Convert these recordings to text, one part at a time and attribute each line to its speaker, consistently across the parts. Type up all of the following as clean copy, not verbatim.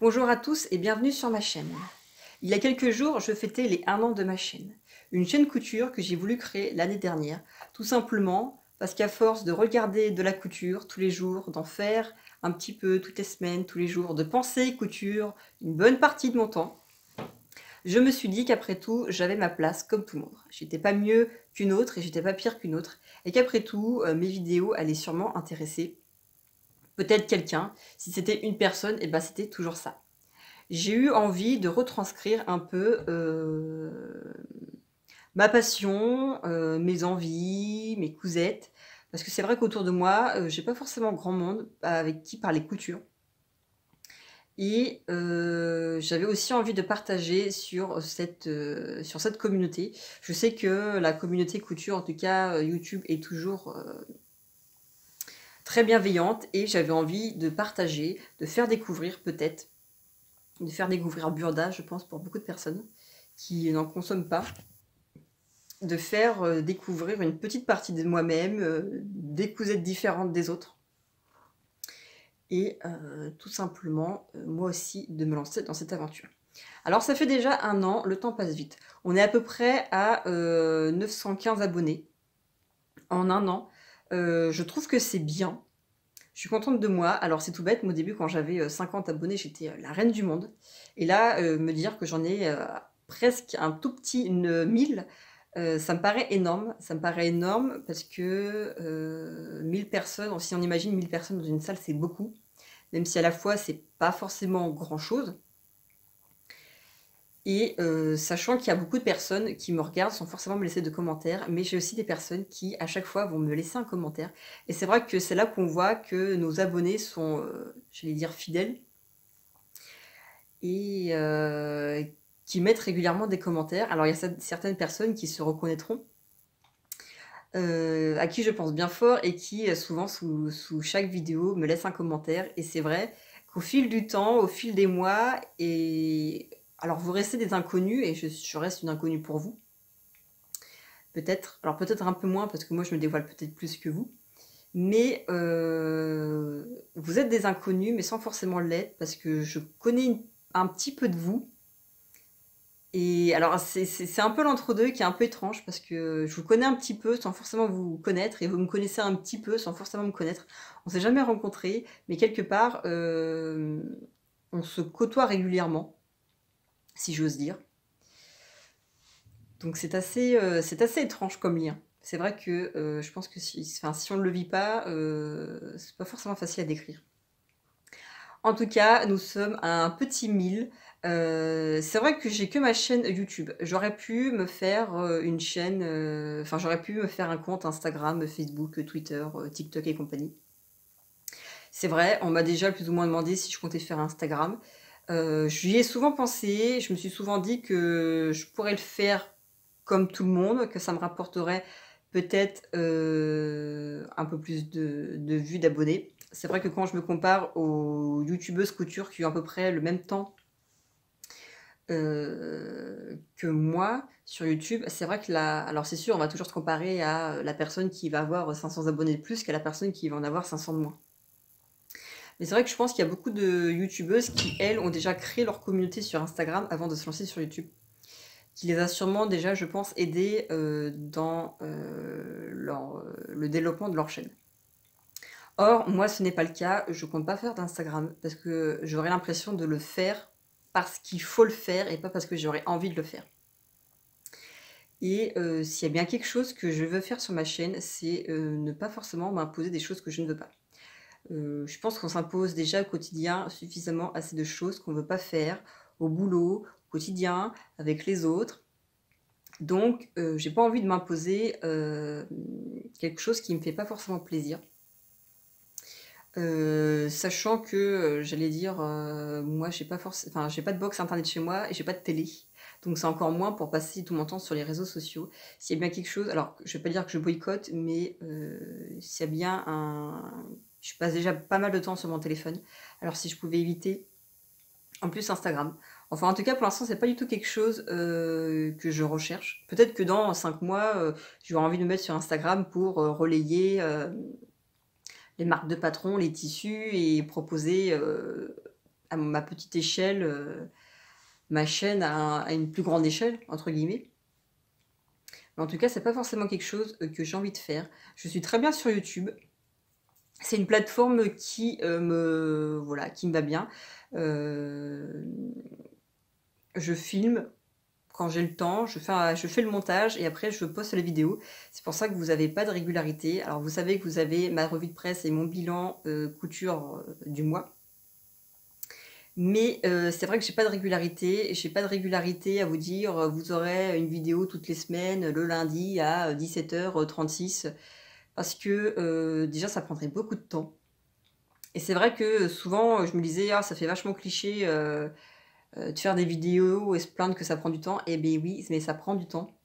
Speaker 1: Bonjour à tous et bienvenue sur ma chaîne. Il y a quelques jours, je fêtais les 1 an de ma chaîne. Une chaîne couture que j'ai voulu créer l'année dernière, tout simplement parce qu'à force de regarder de la couture tous les jours, d'en faire un petit peu toutes les semaines, tous les jours, de penser couture une bonne partie de mon temps, je me suis dit qu'après tout, j'avais ma place comme tout le monde. J'étais pas mieux qu'une autre et j'étais pas pire qu'une autre. Et qu'après tout, mes vidéos allaient sûrement intéresser peut-être quelqu'un. Si c'était une personne, et ben c'était toujours ça. J'ai eu envie de retranscrire un peu ma passion, mes envies, mes cousettes. Parce que c'est vrai qu'autour de moi, j'ai pas forcément grand monde avec qui parler couture. Et j'avais aussi envie de partager sur cette communauté. Je sais que la communauté couture, en tout cas YouTube, est toujours très bienveillante. Et j'avais envie de partager, de faire découvrir peut-être, de faire découvrir Burda, je pense, pour beaucoup de personnes qui n'en consomment pas. De faire découvrir une petite partie de moi-même, des cousettes différentes des autres. Et tout simplement, moi aussi, de me lancer dans cette aventure. Alors ça fait déjà 1 an, le temps passe vite. On est à peu près à 915 abonnés en 1 an. Je trouve que c'est bien. Je suis contente de moi. Alors c'est tout bête, mais au début quand j'avais 50 abonnés, j'étais la reine du monde. Et là, me dire que j'en ai presque un tout petit 1000, ça me paraît énorme. Ça me paraît énorme parce que 1000 personnes, si on imagine 1000 personnes dans une salle, c'est beaucoup. Même si à la fois, c'est pas forcément grand-chose. Et sachant qu'il y a beaucoup de personnes qui me regardent sans forcément me laisser de commentaires, mais j'ai aussi des personnes qui, à chaque fois, vont me laisser un commentaire. Et c'est vrai que c'est là qu'on voit que nos abonnés sont, j'allais dire, fidèles. Et qui mettent régulièrement des commentaires. Alors il y a certaines personnes qui se reconnaîtront, à qui je pense bien fort et qui souvent sous chaque vidéo me laissent un commentaire. Et c'est vrai qu'au fil du temps, au fil des mois, et alors vous restez des inconnus et je reste une inconnue pour vous. Peut-être, alors peut-être un peu moins parce que moi je me dévoile peut-être plus que vous. Mais vous êtes des inconnus mais sans forcément l'être parce que je connais un petit peu de vous. Et alors, c'est un peu l'entre-deux qui est un peu étrange parce que je vous connais un petit peu sans forcément vous connaître et vous me connaissez un petit peu sans forcément me connaître. On s'est jamais rencontrés, mais quelque part, on se côtoie régulièrement, si j'ose dire. Donc c'est assez étrange comme lien. C'est vrai que je pense que si on ne le vit pas, c'est pas forcément facile à décrire. En tout cas, nous sommes à un petit 1000. C'est vrai que j'ai que ma chaîne YouTube. J'aurais pu me faire une chaîne, enfin j'aurais pu me faire un compte Instagram, Facebook, Twitter, TikTok et compagnie. C'est vrai, on m'a déjà plus ou moins demandé si je comptais faire Instagram. J'y ai souvent pensé, je me suis souvent dit que je pourrais le faire comme tout le monde, que ça me rapporterait peut-être un peu plus de vues, d'abonnés. C'est vrai que quand je me compare aux youtubeuses couture qui ont à peu près le même temps que moi sur YouTube, c'est vrai que alors c'est sûr, on va toujours se comparer à la personne qui va avoir 500 abonnés de plus qu'à la personne qui va en avoir 500 de moins. Mais c'est vrai que je pense qu'il y a beaucoup de youtubeuses qui, elles, ont déjà créé leur communauté sur Instagram avant de se lancer sur YouTube. Qui les a sûrement déjà, je pense, aidées dans le développement de leur chaîne. Or, moi, ce n'est pas le cas. Je compte pas faire d'Instagram parce que j'aurais l'impression de le faire parce qu'il faut le faire et pas parce que j'aurais envie de le faire. Et s'il y a bien quelque chose que je veux faire sur ma chaîne, c'est ne pas forcément m'imposer des choses que je ne veux pas. Je pense qu'on s'impose déjà au quotidien suffisamment assez de choses qu'on ne veut pas faire au boulot, au quotidien, avec les autres. Donc, j'ai pas envie de m'imposer quelque chose qui me fait pas forcément plaisir. Sachant que, j'allais dire, moi j'ai pas de box internet chez moi et j'ai pas de télé. Donc c'est encore moins pour passer tout mon temps sur les réseaux sociaux. S'il y a bien quelque chose, alors je vais pas dire que je boycotte, mais s'il y a bien je passe déjà pas mal de temps sur mon téléphone. Alors si je pouvais éviter, en plus Instagram. Enfin en tout cas pour l'instant c'est pas du tout quelque chose que je recherche. Peut-être que dans 5 mois, j'aurai envie de me mettre sur Instagram pour relayer les marques de patrons, les tissus et proposer à ma petite échelle, ma chaîne à une plus grande échelle, entre guillemets. Mais en tout cas, c'est pas forcément quelque chose que j'ai envie de faire. Je suis très bien sur YouTube. C'est une plateforme qui me va bien. Je filme quand j'ai le temps, je fais le montage et après je poste les vidéos. C'est pour ça que vous n'avez pas de régularité. Alors vous savez que vous avez ma revue de presse et mon bilan couture du mois. Mais c'est vrai que j'ai pas de régularité. J'ai pas de régularité à vous dire vous aurez une vidéo toutes les semaines le lundi à 17h36 parce que déjà ça prendrait beaucoup de temps. Et c'est vrai que souvent je me disais ah ça fait vachement cliché de faire des vidéos et se plaindre que ça prend du temps. Eh bien oui, mais ça prend du temps.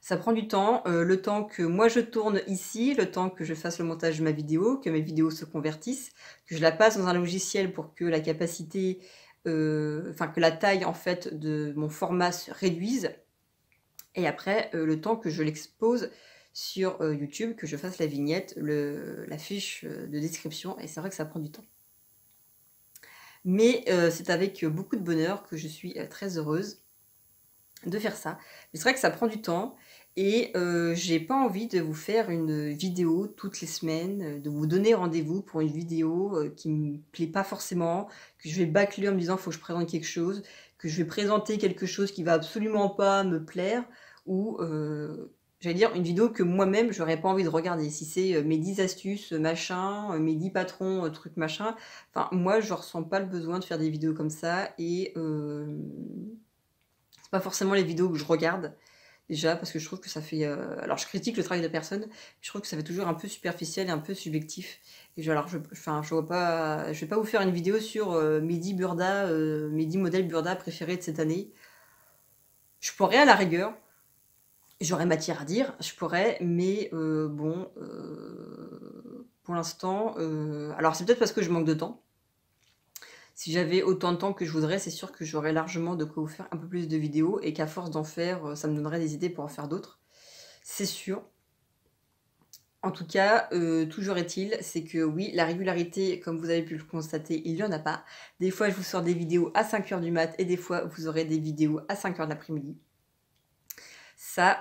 Speaker 1: Ça prend du temps, le temps que moi je tourne ici, le temps que je fasse le montage de ma vidéo, que mes vidéos se convertissent, que je la passe dans un logiciel pour que la capacité, que la taille en fait de mon format se réduise. Et après, le temps que je l'expose sur YouTube, que je fasse la vignette, la fiche de description. Et c'est vrai que ça prend du temps. Mais c'est avec beaucoup de bonheur que je suis très heureuse de faire ça. Mais c'est vrai que ça prend du temps et j'ai pas envie de vous faire une vidéo toutes les semaines, de vous donner rendez-vous pour une vidéo qui me plaît pas forcément, que je vais bâcler en me disant faut que je présente quelque chose, que je vais présenter quelque chose qui va absolument pas me plaire ou j'allais dire une vidéo que moi-même j'aurais pas envie de regarder. Si c'est mes 10 astuces machin, mes 10 patrons trucs machin, enfin moi je ressens pas le besoin de faire des vidéos comme ça et pas forcément les vidéos que je regarde, déjà, parce que je trouve que ça fait... alors, je critique le travail de personne, je trouve que ça fait toujours un peu superficiel et un peu subjectif. Et alors, je vois pas... Je vais pas vous faire une vidéo sur mes 10 burdas, mes 10 modèles burdas préférés de cette année. Je pourrais, à la rigueur, j'aurais matière à dire, je pourrais, mais bon... pour l'instant... alors, c'est peut-être parce que je manque de temps. Si j'avais autant de temps que je voudrais, c'est sûr que j'aurais largement de quoi vous faire un peu plus de vidéos et qu'à force d'en faire, ça me donnerait des idées pour en faire d'autres. C'est sûr. En tout cas, toujours est-il, c'est que oui, la régularité, comme vous avez pu le constater, il n'y en a pas. Des fois, je vous sors des vidéos à 5h du mat et des fois, vous aurez des vidéos à 5h de l'après-midi. Ça,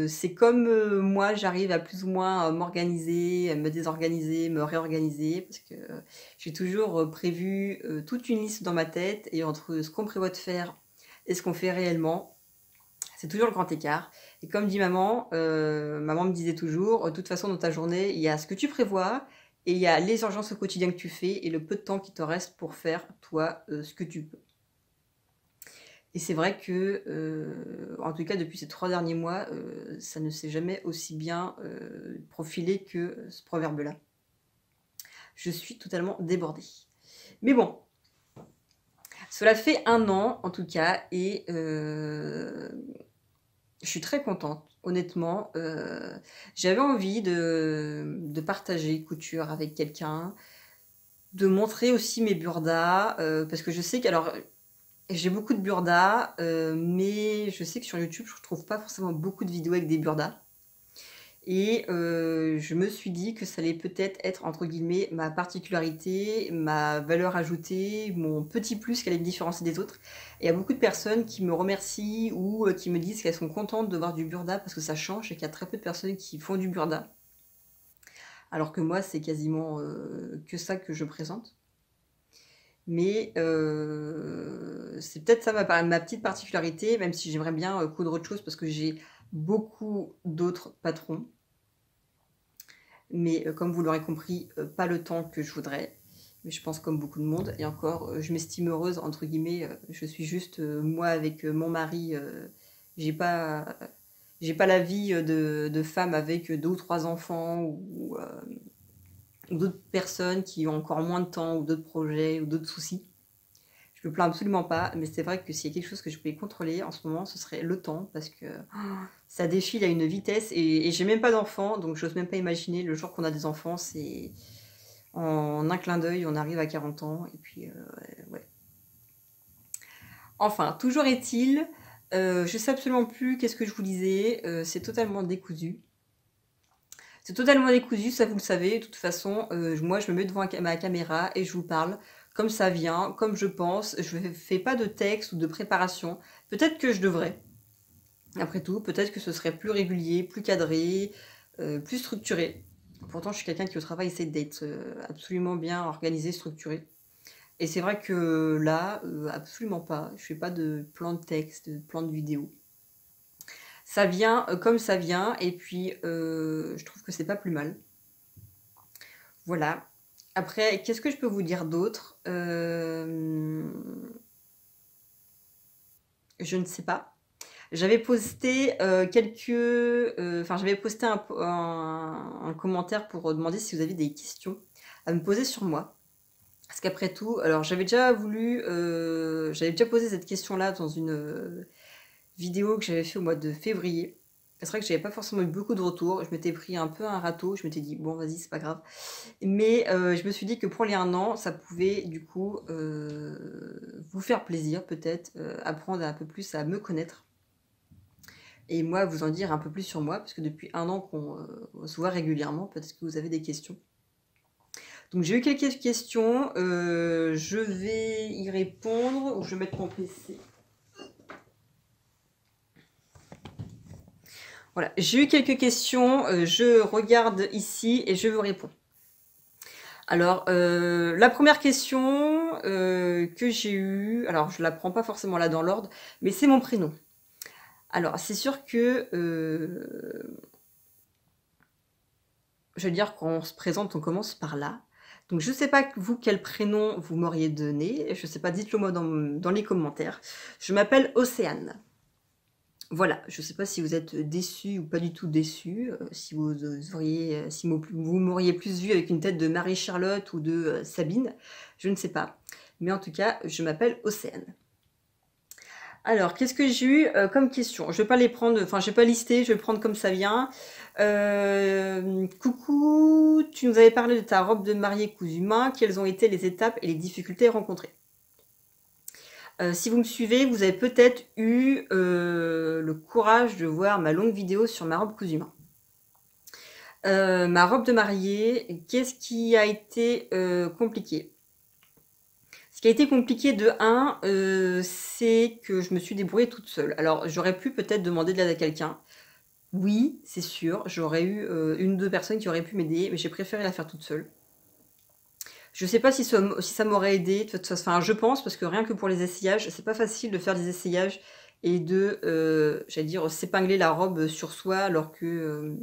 Speaker 1: c'est comme moi, j'arrive à plus ou moins m'organiser, me désorganiser, me réorganiser, parce que j'ai toujours prévu toute une liste dans ma tête, et entre ce qu'on prévoit de faire et ce qu'on fait réellement, c'est toujours le grand écart. Et comme dit maman, maman me disait toujours, de toute façon dans ta journée, il y a ce que tu prévois, et il y a les urgences au quotidien que tu fais, et le peu de temps qui te reste pour faire, toi, ce que tu peux. Et c'est vrai que, en tout cas depuis ces 3 derniers mois, ça ne s'est jamais aussi bien profilé que ce proverbe-là. Je suis totalement débordée. Mais bon, cela fait 1 an en tout cas et je suis très contente, honnêtement. J'avais envie de partager couture avec quelqu'un, de montrer aussi mes burdas, parce que je sais que... Alors, j'ai beaucoup de burdas, mais je sais que sur YouTube, je ne trouve pas forcément beaucoup de vidéos avec des burdas. Et je me suis dit que ça allait peut-être être, entre guillemets, ma particularité, ma valeur ajoutée, mon petit plus qui allait me différencier des autres. Et il y a beaucoup de personnes qui me remercient ou qui me disent qu'elles sont contentes de voir du burda parce que ça change et qu'il y a très peu de personnes qui font du burda. Alors que moi, c'est quasiment que ça que je présente. Mais c'est peut-être ça ma petite particularité, même si j'aimerais bien coudre autre chose parce que j'ai beaucoup d'autres patrons. Mais comme vous l'aurez compris, pas le temps que je voudrais. Mais je pense comme beaucoup de monde. Et encore, je m'estime heureuse, entre guillemets. Je suis juste, moi, avec mon mari, j'ai pas la vie de femme avec 2 ou 3 enfants ou d'autres personnes qui ont encore moins de temps ou d'autres projets ou d'autres soucis. Je me plains absolument pas, mais c'est vrai que s'il y a quelque chose que je pouvais contrôler en ce moment, ce serait le temps, parce que ça défile à une vitesse, et j'ai même pas d'enfants, donc j'ose même pas imaginer le jour qu'on a des enfants, c'est en un clin d'œil, on arrive à 40 ans, et puis ouais. Enfin, toujours est-il, je sais absolument plus qu'est-ce que je vous disais, c'est totalement décousu. C'est totalement décousu, ça vous le savez, de toute façon, moi je me mets devant ma caméra et je vous parle comme ça vient, comme je pense. Je ne fais pas de texte ou de préparation. Peut-être que je devrais. Après tout, peut-être que ce serait plus régulier, plus cadré, plus structuré. Pourtant, je suis quelqu'un qui au travail essaie d'être absolument bien organisé, structuré. Et c'est vrai que là, absolument pas. Je fais pas de plan de texte, de plan de vidéo. Ça vient comme ça vient, et puis je trouve que c'est pas plus mal. Voilà. Après, qu'est-ce que je peux vous dire d'autre? Je ne sais pas. J'avais posté j'avais posté un commentaire pour demander si vous aviez des questions à me poser sur moi. Parce qu'après tout, alors j'avais déjà posé cette question-là dans une vidéo que j'avais fait au mois de février. C'est vrai que j'avais pas forcément eu beaucoup de retours. Je m'étais pris un peu un râteau. Je m'étais dit, bon, vas-y, c'est pas grave. Mais je me suis dit que pour les 1 an, ça pouvait du coup vous faire plaisir, peut-être, apprendre un peu plus à me connaître. Et moi, vous en dire un peu plus sur moi, parce que depuis 1 an qu'on se voit régulièrement, peut-être que vous avez des questions. Donc j'ai eu quelques questions, je vais y répondre, ou je vais mettre mon PC. Voilà, j'ai eu quelques questions, je regarde ici et je vous réponds. Alors, la première question que j'ai eue, alors je la prends pas forcément là dans l'ordre, mais c'est mon prénom. Alors, c'est sûr que, je veux dire, quand on se présente, on commence par là. Donc, je ne sais pas, vous, quel prénom vous m'auriez donné. Je ne sais pas, dites-le moi dans les commentaires. Je m'appelle Océane. Voilà, je ne sais pas si vous êtes déçus ou pas du tout déçus, si vous m'auriez plus vu avec une tête de Marie-Charlotte ou de Sabine, je ne sais pas. Mais en tout cas, je m'appelle Océane. Alors, qu'est-ce que j'ai eu comme question? Je vais pas les prendre, enfin, je vais pas lister, je vais prendre comme ça vient. Coucou, tu nous avais parlé de ta robe de mariée cousue main. Quelles ont été les étapes et les difficultés rencontrées? Si vous me suivez, vous avez peut-être eu le courage de voir ma longue vidéo sur ma robe cousue main. Ma robe de mariée, qu'est-ce qui a été compliqué? Ce qui a été compliqué de 1, c'est que je me suis débrouillée toute seule. Alors, j'aurais pu peut-être demander de l'aide à quelqu'un. Oui, c'est sûr, j'aurais eu 1 ou 2 personnes qui auraient pu m'aider, mais j'ai préféré la faire toute seule. Je ne sais pas si ça m'aurait aidé, de toute façon, enfin, je pense, parce que rien que pour les essayages, c'est pas facile de faire des essayages et de, j'allais dire, s'épingler la robe sur soi, alors que,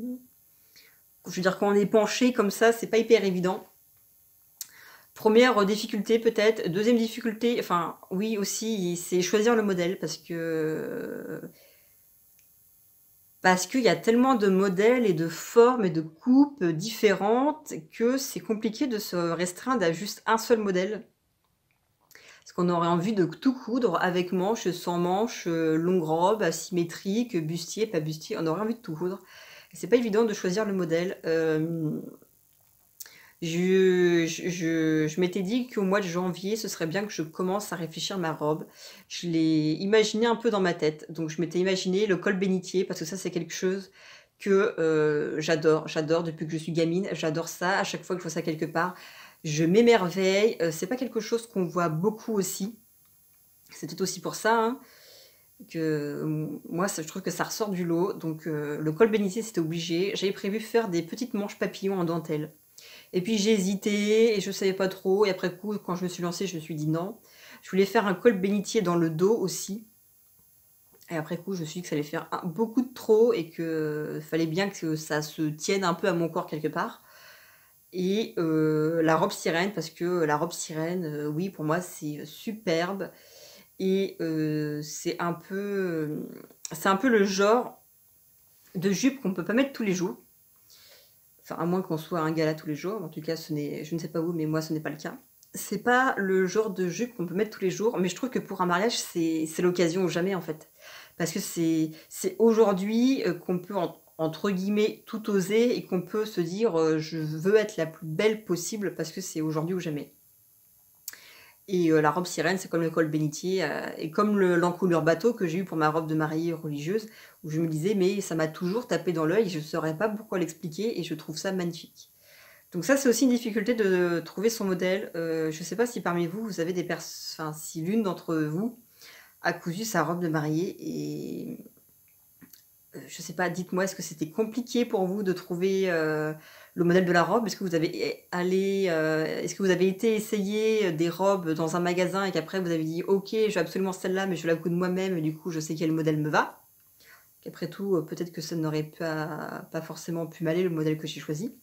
Speaker 1: je veux dire, quand on est penché comme ça, c'est pas hyper évident. Première difficulté peut-être. Deuxième difficulté, enfin oui aussi, c'est choisir le modèle parce qu'il y a tellement de modèles et de formes et de coupes différentes que c'est compliqué de se restreindre à juste un seul modèle. Parce qu'on aurait envie de tout coudre avec manches, sans manches, longue robe, asymétrique, bustier, pas bustier, on aurait envie de tout coudre. C'est pas évident de choisir le modèle. Je m'étais dit qu'au mois de janvier, ce serait bien que je commence à réfléchir ma robe. Je l'ai imaginé un peu dans ma tête. Donc je m'étais imaginé le col bénitier, parce que ça c'est quelque chose que j'adore. J'adore depuis que je suis gamine. J'adore ça. À chaque fois que je vois ça quelque part, je m'émerveille. C'est pas quelque chose qu'on voit beaucoup aussi. C'est peut-être aussi pour ça hein, que moi je trouve que ça ressort du lot. Donc le col bénitier c'était obligé. J'avais prévu faire des petites manches papillons en dentelle. Et puis j'ai hésité et je savais pas trop. Et après coup, quand je me suis lancée, je me suis dit non. Je voulais faire un col bénitier dans le dos aussi. Et après coup, je me suis dit que ça allait faire beaucoup de trop et que fallait bien que ça se tienne un peu à mon corps quelque part. Et la robe sirène, parce que la robe sirène, oui, pour moi, c'est superbe. Et c'est un peu le genre de jupe qu'on peut pas mettre tous les jours. Enfin, à moins qu'on soit à un gala tous les jours. En tout cas, je ne sais pas vous, mais moi, ce n'est pas le cas. C'est pas le genre de jupe qu'on peut mettre tous les jours, mais je trouve que pour un mariage, c'est l'occasion ou jamais, en fait. Parce que c'est aujourd'hui qu'on peut, entre guillemets, tout oser et qu'on peut se dire je veux être la plus belle possible parce que c'est aujourd'hui ou jamais. Et la robe sirène, c'est comme le col bénitier, et comme l'encoulure bateau que j'ai eu pour ma robe de mariée religieuse, où je me disais, mais ça m'a toujours tapé dans l'œil, je ne saurais pas pourquoi l'expliquer, et je trouve ça magnifique. Donc ça, c'est aussi une difficulté de trouver son modèle. Je ne sais pas si parmi vous, vous avez des personnes, enfin, si l'une d'entre vous a cousu sa robe de mariée et je sais pas, dites-moi, est-ce que c'était compliqué pour vous de trouver le modèle de la robe? Est-ce que vous avez est-ce que vous avez été essayer des robes dans un magasin et qu'après vous avez dit ok, je veux absolument celle-là, mais je la coudre moi-même et du coup je sais quel modèle me va. Qu'après tout, peut-être que ça n'aurait pas forcément pu m'aller le modèle que j'ai choisi.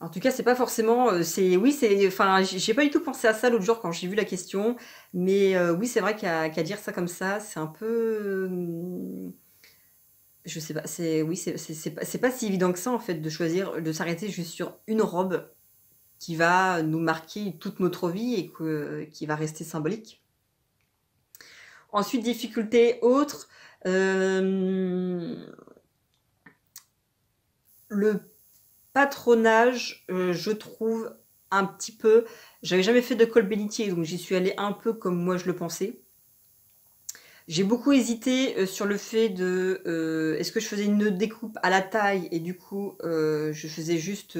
Speaker 1: En tout cas, c'est pas forcément. Enfin, j'ai pas du tout pensé à ça l'autre jour quand j'ai vu la question, mais oui, c'est vrai qu'à dire ça comme ça, c'est un peu. Je sais pas, c'est pas si évident que ça en fait de choisir, de s'arrêter juste sur une robe qui va nous marquer toute notre vie et qui va rester symbolique. Ensuite, difficulté autre, le patronage, je trouve un petit peu. J'avais jamais fait de col bénitier, donc j'y suis allée un peu comme moi je le pensais. J'ai beaucoup hésité sur le fait de est-ce que je faisais une découpe à la taille et du coup je faisais juste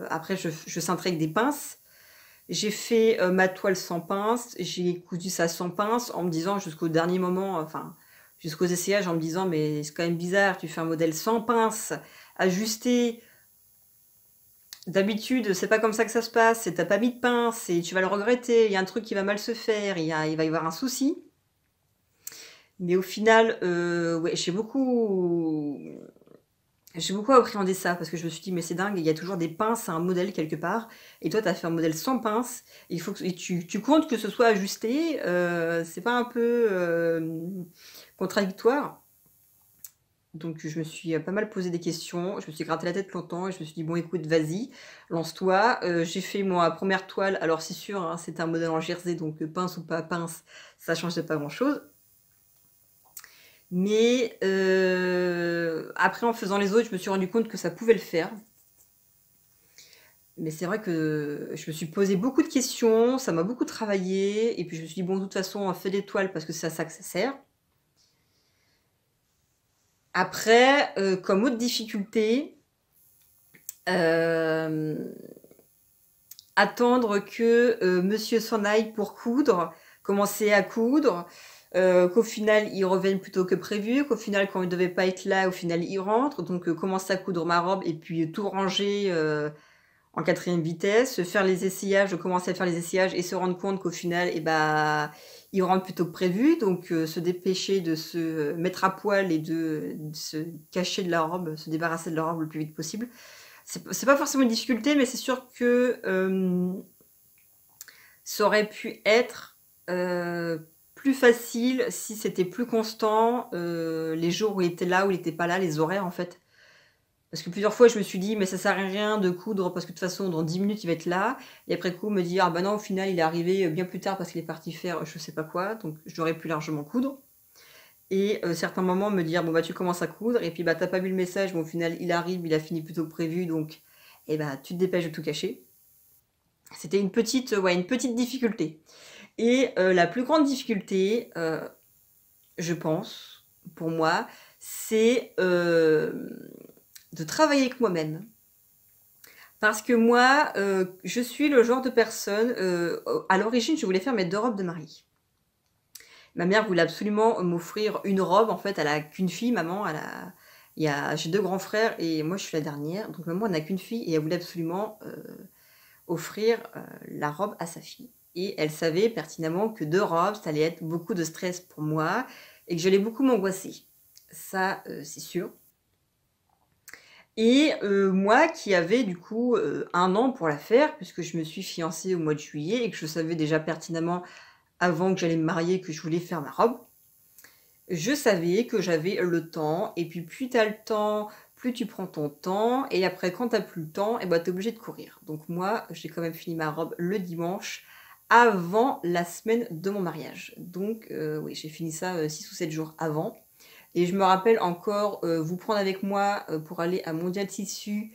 Speaker 1: après je cintrais avec des pinces. J'ai fait ma toile sans pince, j'ai cousu ça sans pince en me disant jusqu'au dernier moment, enfin jusqu'aux essayages en me disant mais c'est quand même bizarre, tu fais un modèle sans pince, ajusté. D'habitude, c'est pas comme ça que ça se passe, t'as pas mis de pince et tu vas le regretter, il y a un truc qui va mal se faire, il va y avoir un souci. Mais au final, ouais, j'ai beaucoup appréhendé ça parce que je me suis dit, mais c'est dingue, il y a toujours des pinces à un modèle quelque part. Et toi, tu as fait un modèle sans pince. Et tu comptes que ce soit ajusté. C'est pas un peu contradictoire. Donc je me suis pas mal posé des questions. Je me suis gratté la tête longtemps et je me suis dit, bon, écoute, vas-y, lance-toi. J'ai fait ma première toile. Alors c'est sûr, hein, c'est un modèle en jersey, donc pince ou pas pince, ça change pas grand-chose. Mais après, en faisant les autres, je me suis rendu compte que ça pouvait le faire. Mais c'est vrai que je me suis posé beaucoup de questions, ça m'a beaucoup travaillé, et puis je me suis dit, bon, de toute façon, on fait des toiles parce que c'est à ça que ça sert. Après, comme autre difficulté, attendre que monsieur s'en aille pour coudre, commencer à coudre, qu'au final il revienne plus tôt que prévu, qu'au final quand il devait pas être là, au final il rentre, donc commencer à coudre ma robe et puis tout ranger en 4e vitesse, faire les essayages, commencer à faire les essayages et se rendre compte qu'au final il rentre plus tôt que prévu, donc se dépêcher de se mettre à poil et de se cacher de la robe, se débarrasser de la robe le plus vite possible. C'est pas forcément une difficulté, mais c'est sûr que ça aurait pu être plus facile si c'était plus constant les jours où il était là, où il n'était pas là, les horaires en fait. Parce que plusieurs fois je me suis dit mais ça sert à rien de coudre parce que de toute façon dans 10 minutes il va être là. Et après coup me dire ah bah non au final il est arrivé bien plus tard parce qu'il est parti faire je sais pas quoi, donc j'aurais pu largement coudre. Et certains moments me dire bon bah tu commences à coudre et puis bah t'as pas vu le message, mais au final il arrive, il a fini plus tôt que prévu, donc et bah tu te dépêches de tout cacher. C'était une petite difficulté. Et la plus grande difficulté, je pense, pour moi, c'est de travailler avec moi-même. Parce que moi, je suis le genre de personne, à l'origine, je voulais faire mes 2 robes de mariée. Ma mère voulait absolument m'offrir une robe, en fait, elle a qu'une fille, maman, j'ai 2 grands frères et moi je suis la dernière, donc maman n'a qu'une fille et elle voulait absolument offrir la robe à sa fille. Et elle savait pertinemment que 2 robes, ça allait être beaucoup de stress pour moi et que j'allais beaucoup m'angoisser. Ça, c'est sûr. Et moi qui avais du coup 1 an pour la faire, puisque je me suis fiancée au mois de juillet et que je savais déjà pertinemment avant que j'allais me marier que je voulais faire ma robe, je savais que j'avais le temps. Et puis plus tu as le temps, plus tu prends ton temps. Et après quand tu n'as plus le temps, et ben, tu es obligé de courir. Donc moi, j'ai quand même fini ma robe le dimanche avant la semaine de mon mariage. Donc oui, j'ai fini ça 6 ou 7 jours avant. Et je me rappelle encore vous prendre avec moi pour aller à Mondial Tissu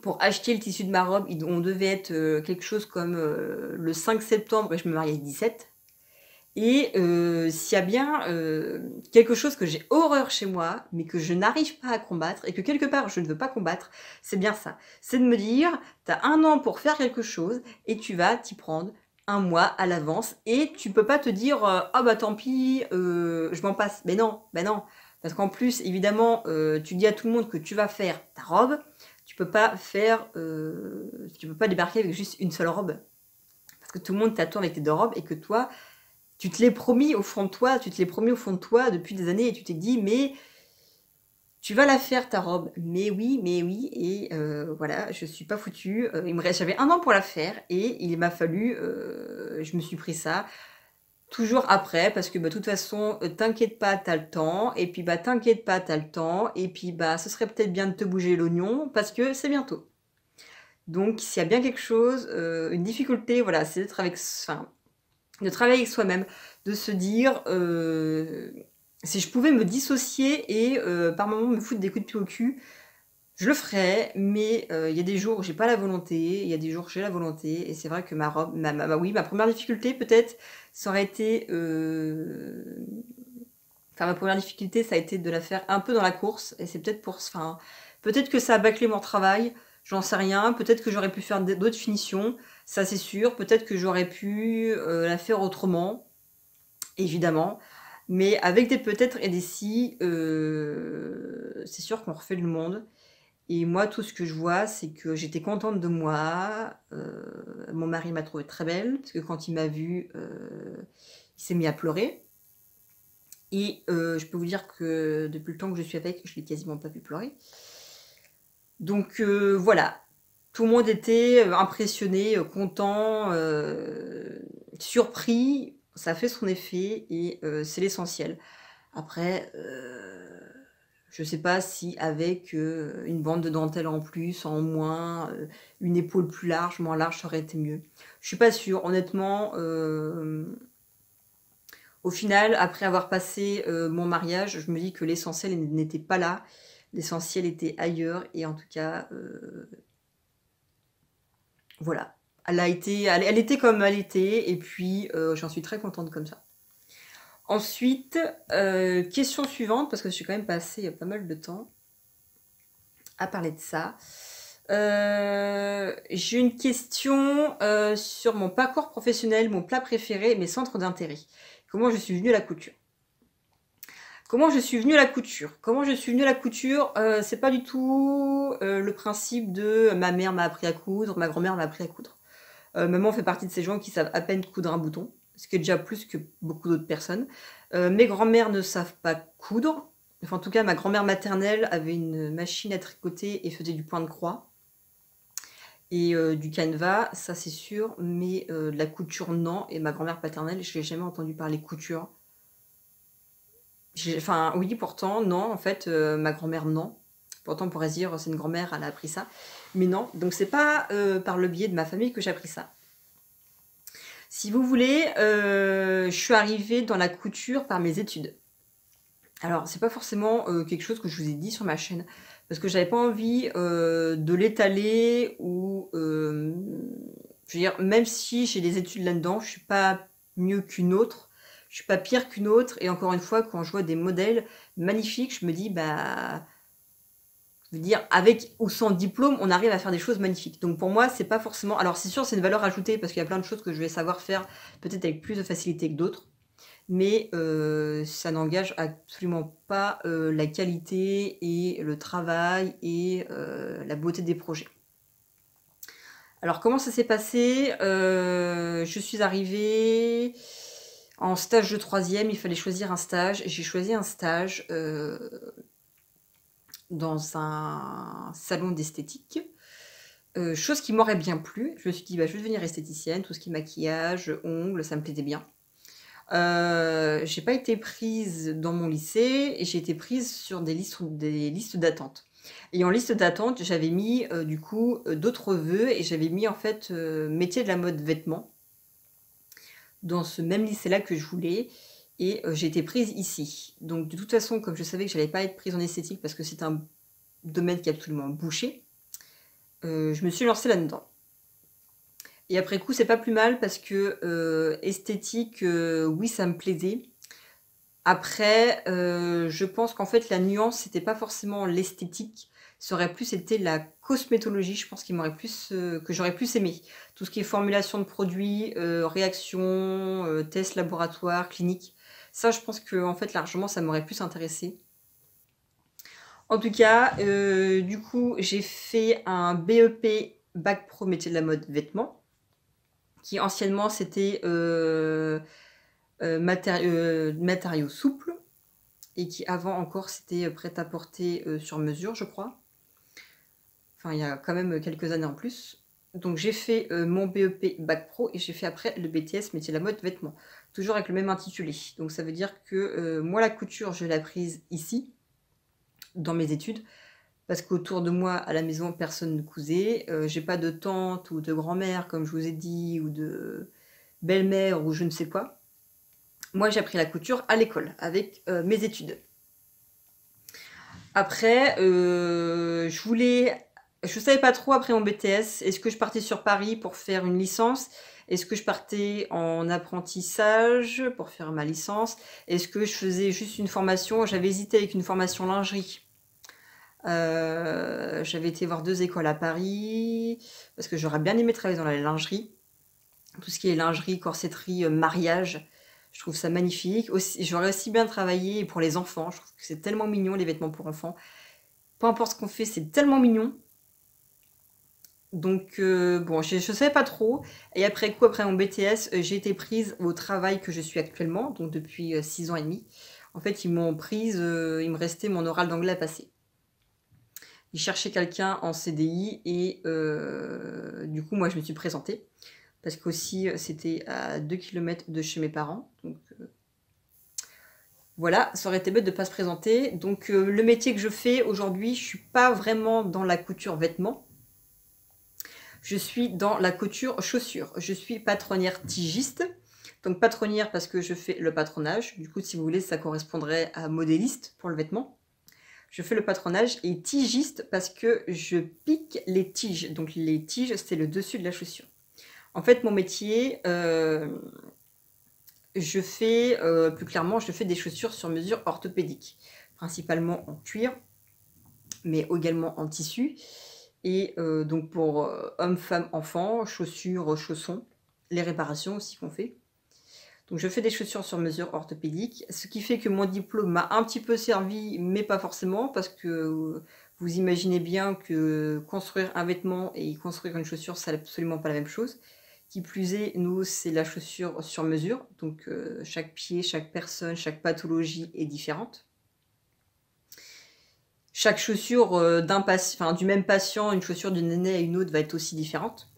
Speaker 1: pour acheter le tissu de ma robe. On devait être quelque chose comme le 5 septembre et je me mariais le 17. Et s'il y a bien quelque chose que j'ai horreur chez moi, mais que je n'arrive pas à combattre, et que quelque part je ne veux pas combattre, c'est bien ça. C'est de me dire, t'as 1 an pour faire quelque chose, et tu vas t'y prendre 1 mois à l'avance, et tu peux pas te dire, ah bah tant pis, je m'en passe. Mais non, bah non. Parce qu'en plus, évidemment, tu dis à tout le monde que tu vas faire ta robe, tu peux pas faire, tu peux pas débarquer avec juste une seule robe. Parce que tout le monde t'attend avec tes 2 robes, et que toi, tu te l'es promis au fond de toi, tu te l'es promis au fond de toi depuis des années, et tu t'es dit, mais tu vas la faire ta robe. Mais oui, et voilà, je suis pas foutue. J'avais 1 an pour la faire, et il m'a fallu, je me suis pris ça toujours après, parce que bah, de toute façon, t'inquiète pas, t'as le temps, et puis bah t'inquiète pas, t'as le temps, et puis bah ce serait peut-être bien de te bouger l'oignon, parce que c'est bientôt. Donc s'il y a bien quelque chose, une difficulté, voilà, c'est d'être avec, enfin, de travailler avec soi-même, de se dire, si je pouvais me dissocier et par moment me foutre des coups de pied au cul, je le ferais, mais il y a des jours où j'ai pas la volonté, il y a des jours où j'ai la volonté, et c'est vrai que ma robe, oui, ma première difficulté peut-être, ça aurait été, enfin ma première difficulté, ça a été de la faire un peu dans la course, et c'est peut-être pour, enfin, peut-être que ça a bâclé mon travail, j'en sais rien, peut-être que j'aurais pu faire d'autres finitions, ça c'est sûr, peut-être que j'aurais pu la faire autrement, évidemment, mais avec des peut-être et des si, c'est sûr qu'on refait le monde. Et moi, tout ce que je vois, c'est que j'étais contente de moi. Mon mari m'a trouvée très belle, parce que quand il m'a vue, il s'est mis à pleurer. Et je peux vous dire que depuis le temps que je suis avec, je l'ai quasiment pas vu pleurer. Donc voilà, tout le monde était impressionné, content, surpris. Ça fait son effet, et c'est l'essentiel. Après, je sais pas si avec une bande de dentelle en plus, en moins, une épaule plus large, moins large, ça aurait été mieux. Je suis pas sûre, honnêtement. Au final, après avoir passé mon mariage, je me dis que l'essentiel n'était pas là. L'essentiel était ailleurs, et en tout cas, voilà. Elle était comme elle était, et puis j'en suis très contente comme ça. Ensuite, question suivante, parce que je suis quand même passé pas mal de temps à parler de ça. J'ai une question sur mon parcours professionnel, mon plat préféré et mes centres d'intérêt. Comment je suis venue à la couture? Comment je suis venue à la couture? Comment je suis venue à la couture? C'est pas du tout le principe de ma mère m'a appris à coudre, ma grand-mère m'a appris à coudre. Maman fait partie de ces gens qui savent à peine coudre un bouton, ce qui est déjà plus que beaucoup d'autres personnes. Mes grands-mères ne savent pas coudre. Enfin, en tout cas, ma grand-mère maternelle avait une machine à tricoter et faisait du point de croix. Et du canevas, ça c'est sûr, mais de la couture, non. Et ma grand-mère paternelle, je n'ai jamais entendu parler couture. Enfin, oui, pourtant, non, en fait, ma grand-mère, non. Pourtant, on pourrait se dire, c'est une grand-mère, elle a appris ça. Mais non, donc c'est pas par le biais de ma famille que j'ai appris ça. Si vous voulez, je suis arrivée dans la couture par mes études. Alors, c'est pas forcément quelque chose que je vous ai dit sur ma chaîne, parce que j'avais pas envie de l'étaler, ou je veux dire, même si j'ai des études là-dedans, je suis pas mieux qu'une autre, je suis pas pire qu'une autre, et encore une fois, quand je vois des modèles magnifiques, je me dis, bah, je veux dire, avec ou sans diplôme, on arrive à faire des choses magnifiques. Donc pour moi, c'est pas forcément... Alors c'est sûr, c'est une valeur ajoutée, parce qu'il y a plein de choses que je vais savoir faire, peut-être avec plus de facilité que d'autres, mais ça n'engage absolument pas la qualité et le travail et la beauté des projets. Alors comment ça s'est passé? Je suis arrivée en stage de 3e, il fallait choisir un stage, et j'ai choisi un stage dans un salon d'esthétique, chose qui m'aurait bien plu. Je me suis dit, bah, je vais devenir esthéticienne, tout ce qui est maquillage, ongles, ça me plaisait bien. J'ai pas été prise dans mon lycée, et j'ai été prise sur des listes d'attente. Et en liste d'attente, j'avais mis du coup d'autres vœux, et j'avais mis en fait métier de la mode vêtements dans ce même lycée-là que je voulais, et j'ai été prise ici. Donc de toute façon, comme je savais que j'allais pas être prise en esthétique parce que c'est un domaine qui est absolument bouché, je me suis lancée là-dedans. Et après coup, c'est pas plus mal parce que esthétique, oui, ça me plaisait. Après, je pense qu'en fait, la nuance, c'était pas forcément l'esthétique, ça aurait plus été la cosmétologie, je pense qu'il m'aurait plus, que j'aurais plus aimé. Tout ce qui est formulation de produits, réaction, tests laboratoires, cliniques. Ça, je pense que en fait, largement, ça m'aurait plus intéressé. En tout cas, du coup, j'ai fait un BEP Bac Pro métier de la mode vêtements, qui anciennement c'était matériaux souples, et qui avant encore c'était prêt-à-porter sur mesure, je crois. Enfin, il y a quand même quelques années en plus. Donc j'ai fait mon BEP Bac Pro et j'ai fait après le BTS métier de la mode vêtements. Toujours avec le même intitulé. Donc ça veut dire que moi la couture, je l'ai apprise ici, dans mes études. Parce qu'autour de moi, à la maison, personne ne cousait. J'ai pas de tante ou de grand-mère, comme je vous ai dit, ou de belle-mère, ou je ne sais quoi. Moi, j'ai appris la couture à l'école, avec mes études. Après, je savais pas trop après mon BTS, est-ce que je partais sur Paris pour faire une licence? Est-ce que je partais en apprentissage pour faire ma licence? Est-ce que je faisais juste une formation? J'avais hésité avec une formation lingerie. J'avais été voir 2 écoles à Paris, parce que j'aurais bien aimé travailler dans la lingerie. Tout ce qui est lingerie, corsetterie, mariage, je trouve ça magnifique. J'aurais aussi bien travaillé pour les enfants, je trouve que c'est tellement mignon les vêtements pour enfants. Peu importe ce qu'on fait, c'est tellement mignon. Donc bon, je ne savais pas trop. Et après coup, après mon BTS, j'ai été prise au travail que je suis actuellement, donc depuis 6 ans et demi. En fait, ils m'ont prise, il me restait mon oral d'anglais à passer. Ils cherchaient quelqu'un en CDI et du coup, moi, je me suis présentée. Parce qu'aussi, c'était à 2 km de chez mes parents. Donc voilà, ça aurait été bête de ne pas se présenter. Donc le métier que je fais aujourd'hui, je ne suis pas vraiment dans la couture vêtements. Je suis dans la couture chaussures. Je suis patronnière tigiste. Donc patronnière parce que je fais le patronage. Du coup, si vous voulez, ça correspondrait à modéliste pour le vêtement. Je fais le patronage et tigiste parce que je pique les tiges. Donc les tiges, c'est le dessus de la chaussure. En fait, mon métier, je fais, plus clairement, je fais des chaussures sur mesure orthopédiques. Principalement en cuir, mais également en tissu. Et donc pour hommes, femmes, enfants, chaussures, chaussons, les réparations aussi qu'on fait. Donc je fais des chaussures sur mesure orthopédique, ce qui fait que mon diplôme m'a un petit peu servi, mais pas forcément, parce que vous imaginez bien que construire un vêtement et construire une chaussure, c'est absolument pas la même chose. Qui plus est, nous, c'est la chaussure sur mesure, donc chaque pied, chaque personne, chaque pathologie est différente. Chaque chaussure du même patient, une chaussure d'une aînée à une autre va être aussi différente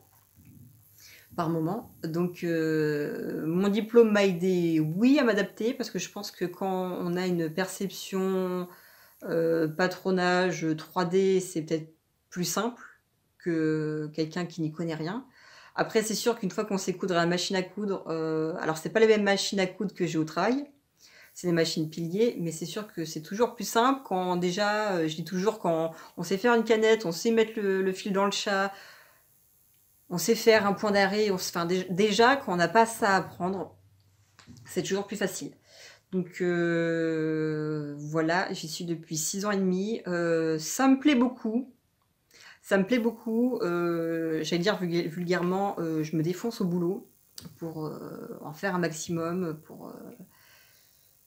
Speaker 1: par moment. Donc mon diplôme m'a aidé, oui, à m'adapter, parce que je pense que quand on a une perception patronage 3D, c'est peut-être plus simple que quelqu'un qui n'y connaît rien. Après, c'est sûr qu'une fois qu'on sait coudre à la machine à coudre, alors c'est pas les mêmes machines à coudre que j'ai au travail, c'est des machines piliers, mais c'est sûr que c'est toujours plus simple quand déjà, je dis toujours, quand on sait faire une canette, on sait mettre le fil dans le chat, on sait faire un point d'arrêt, enfin, déjà quand on n'a pas ça à apprendre, c'est toujours plus facile. Donc voilà, j'y suis depuis 6 ans et demi, ça me plaît beaucoup. Ça me plaît beaucoup, j'allais dire vulgairement, je me défonce au boulot pour en faire un maximum, pour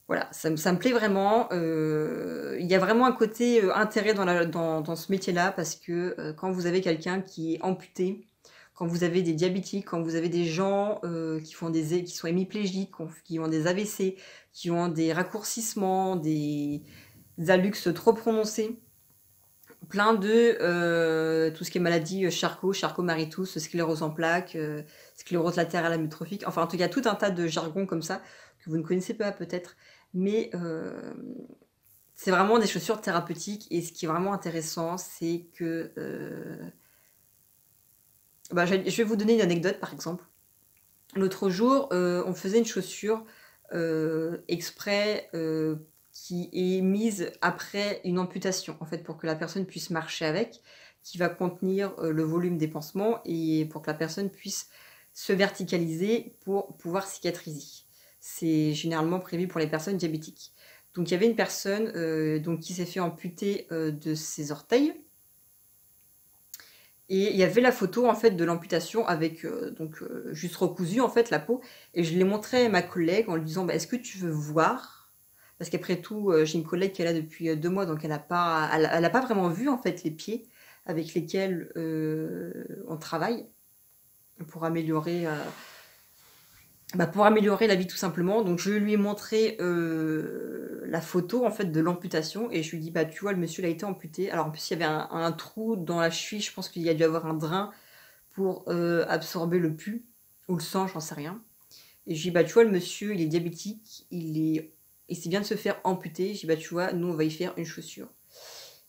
Speaker 1: voilà, ça me plaît vraiment. Il y a vraiment un côté intérêt dans ce métier-là, parce que quand vous avez quelqu'un qui est amputé, quand vous avez des diabétiques, quand vous avez des gens qui sont hémiplégiques, qui ont des AVC, qui ont des raccourcissements, des hallux trop prononcés, plein de tout ce qui est maladie Charcot-Marie-Tooth, sclérose en plaques, sclérose latérale amyotrophique, enfin en tout cas tout un tas de jargons comme ça que vous ne connaissez pas peut-être, mais c'est vraiment des chaussures thérapeutiques. Et ce qui est vraiment intéressant, c'est que je vais vous donner une anecdote. Par exemple, l'autre jour, on faisait une chaussure exprès qui est mise après une amputation, en fait, pour que la personne puisse marcher avec, qui va contenir le volume des pansements et pour que la personne puisse se verticaliser pour pouvoir cicatriser. C'est généralement prévu pour les personnes diabétiques. Donc il y avait une personne donc, qui s'est fait amputer de ses orteils. Et il y avait la photo en fait de l'amputation avec juste recousu en fait la peau. Et je l'ai montré à ma collègue en lui disant bah, est-ce que tu veux voir? Parce qu'après tout, j'ai une collègue qui est là depuis 2 mois, donc elle n'a pas vraiment vu en fait les pieds avec lesquels on travaille pour améliorer la vie tout simplement. Donc je lui ai montré la photo en fait de l'amputation et je lui ai dit bah tu vois le monsieur il a été amputé. Alors en plus il y avait un trou dans la cheville, je pense qu'il y a dû avoir un drain pour absorber le pus ou le sang, j'en sais rien. Et je lui ai dit bah tu vois le monsieur il est diabétique, c'est bien de se faire amputer. Je lui ai dit bah tu vois nous on va y faire une chaussure.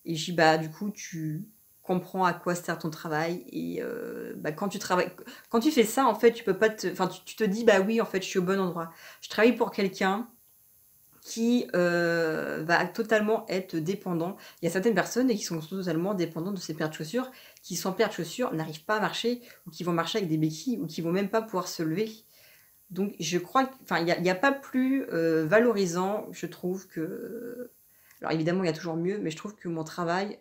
Speaker 1: Et je lui ai dit bah du coup tu comprends à quoi sert ton travail et bah, quand tu fais ça en fait tu peux pas tu te dis bah oui en fait je suis au bon endroit. Je travaille pour quelqu'un qui va totalement être dépendant. Il y a certaines personnes qui sont totalement dépendantes de ces paires de chaussures, qui sans paires de chaussures n'arrivent pas à marcher ou qui vont marcher avec des béquilles ou qui vont même pas pouvoir se lever. Donc je crois qu'il n'y a pas plus valorisant, je trouve que. Alors évidemment il y a toujours mieux, mais je trouve que mon travail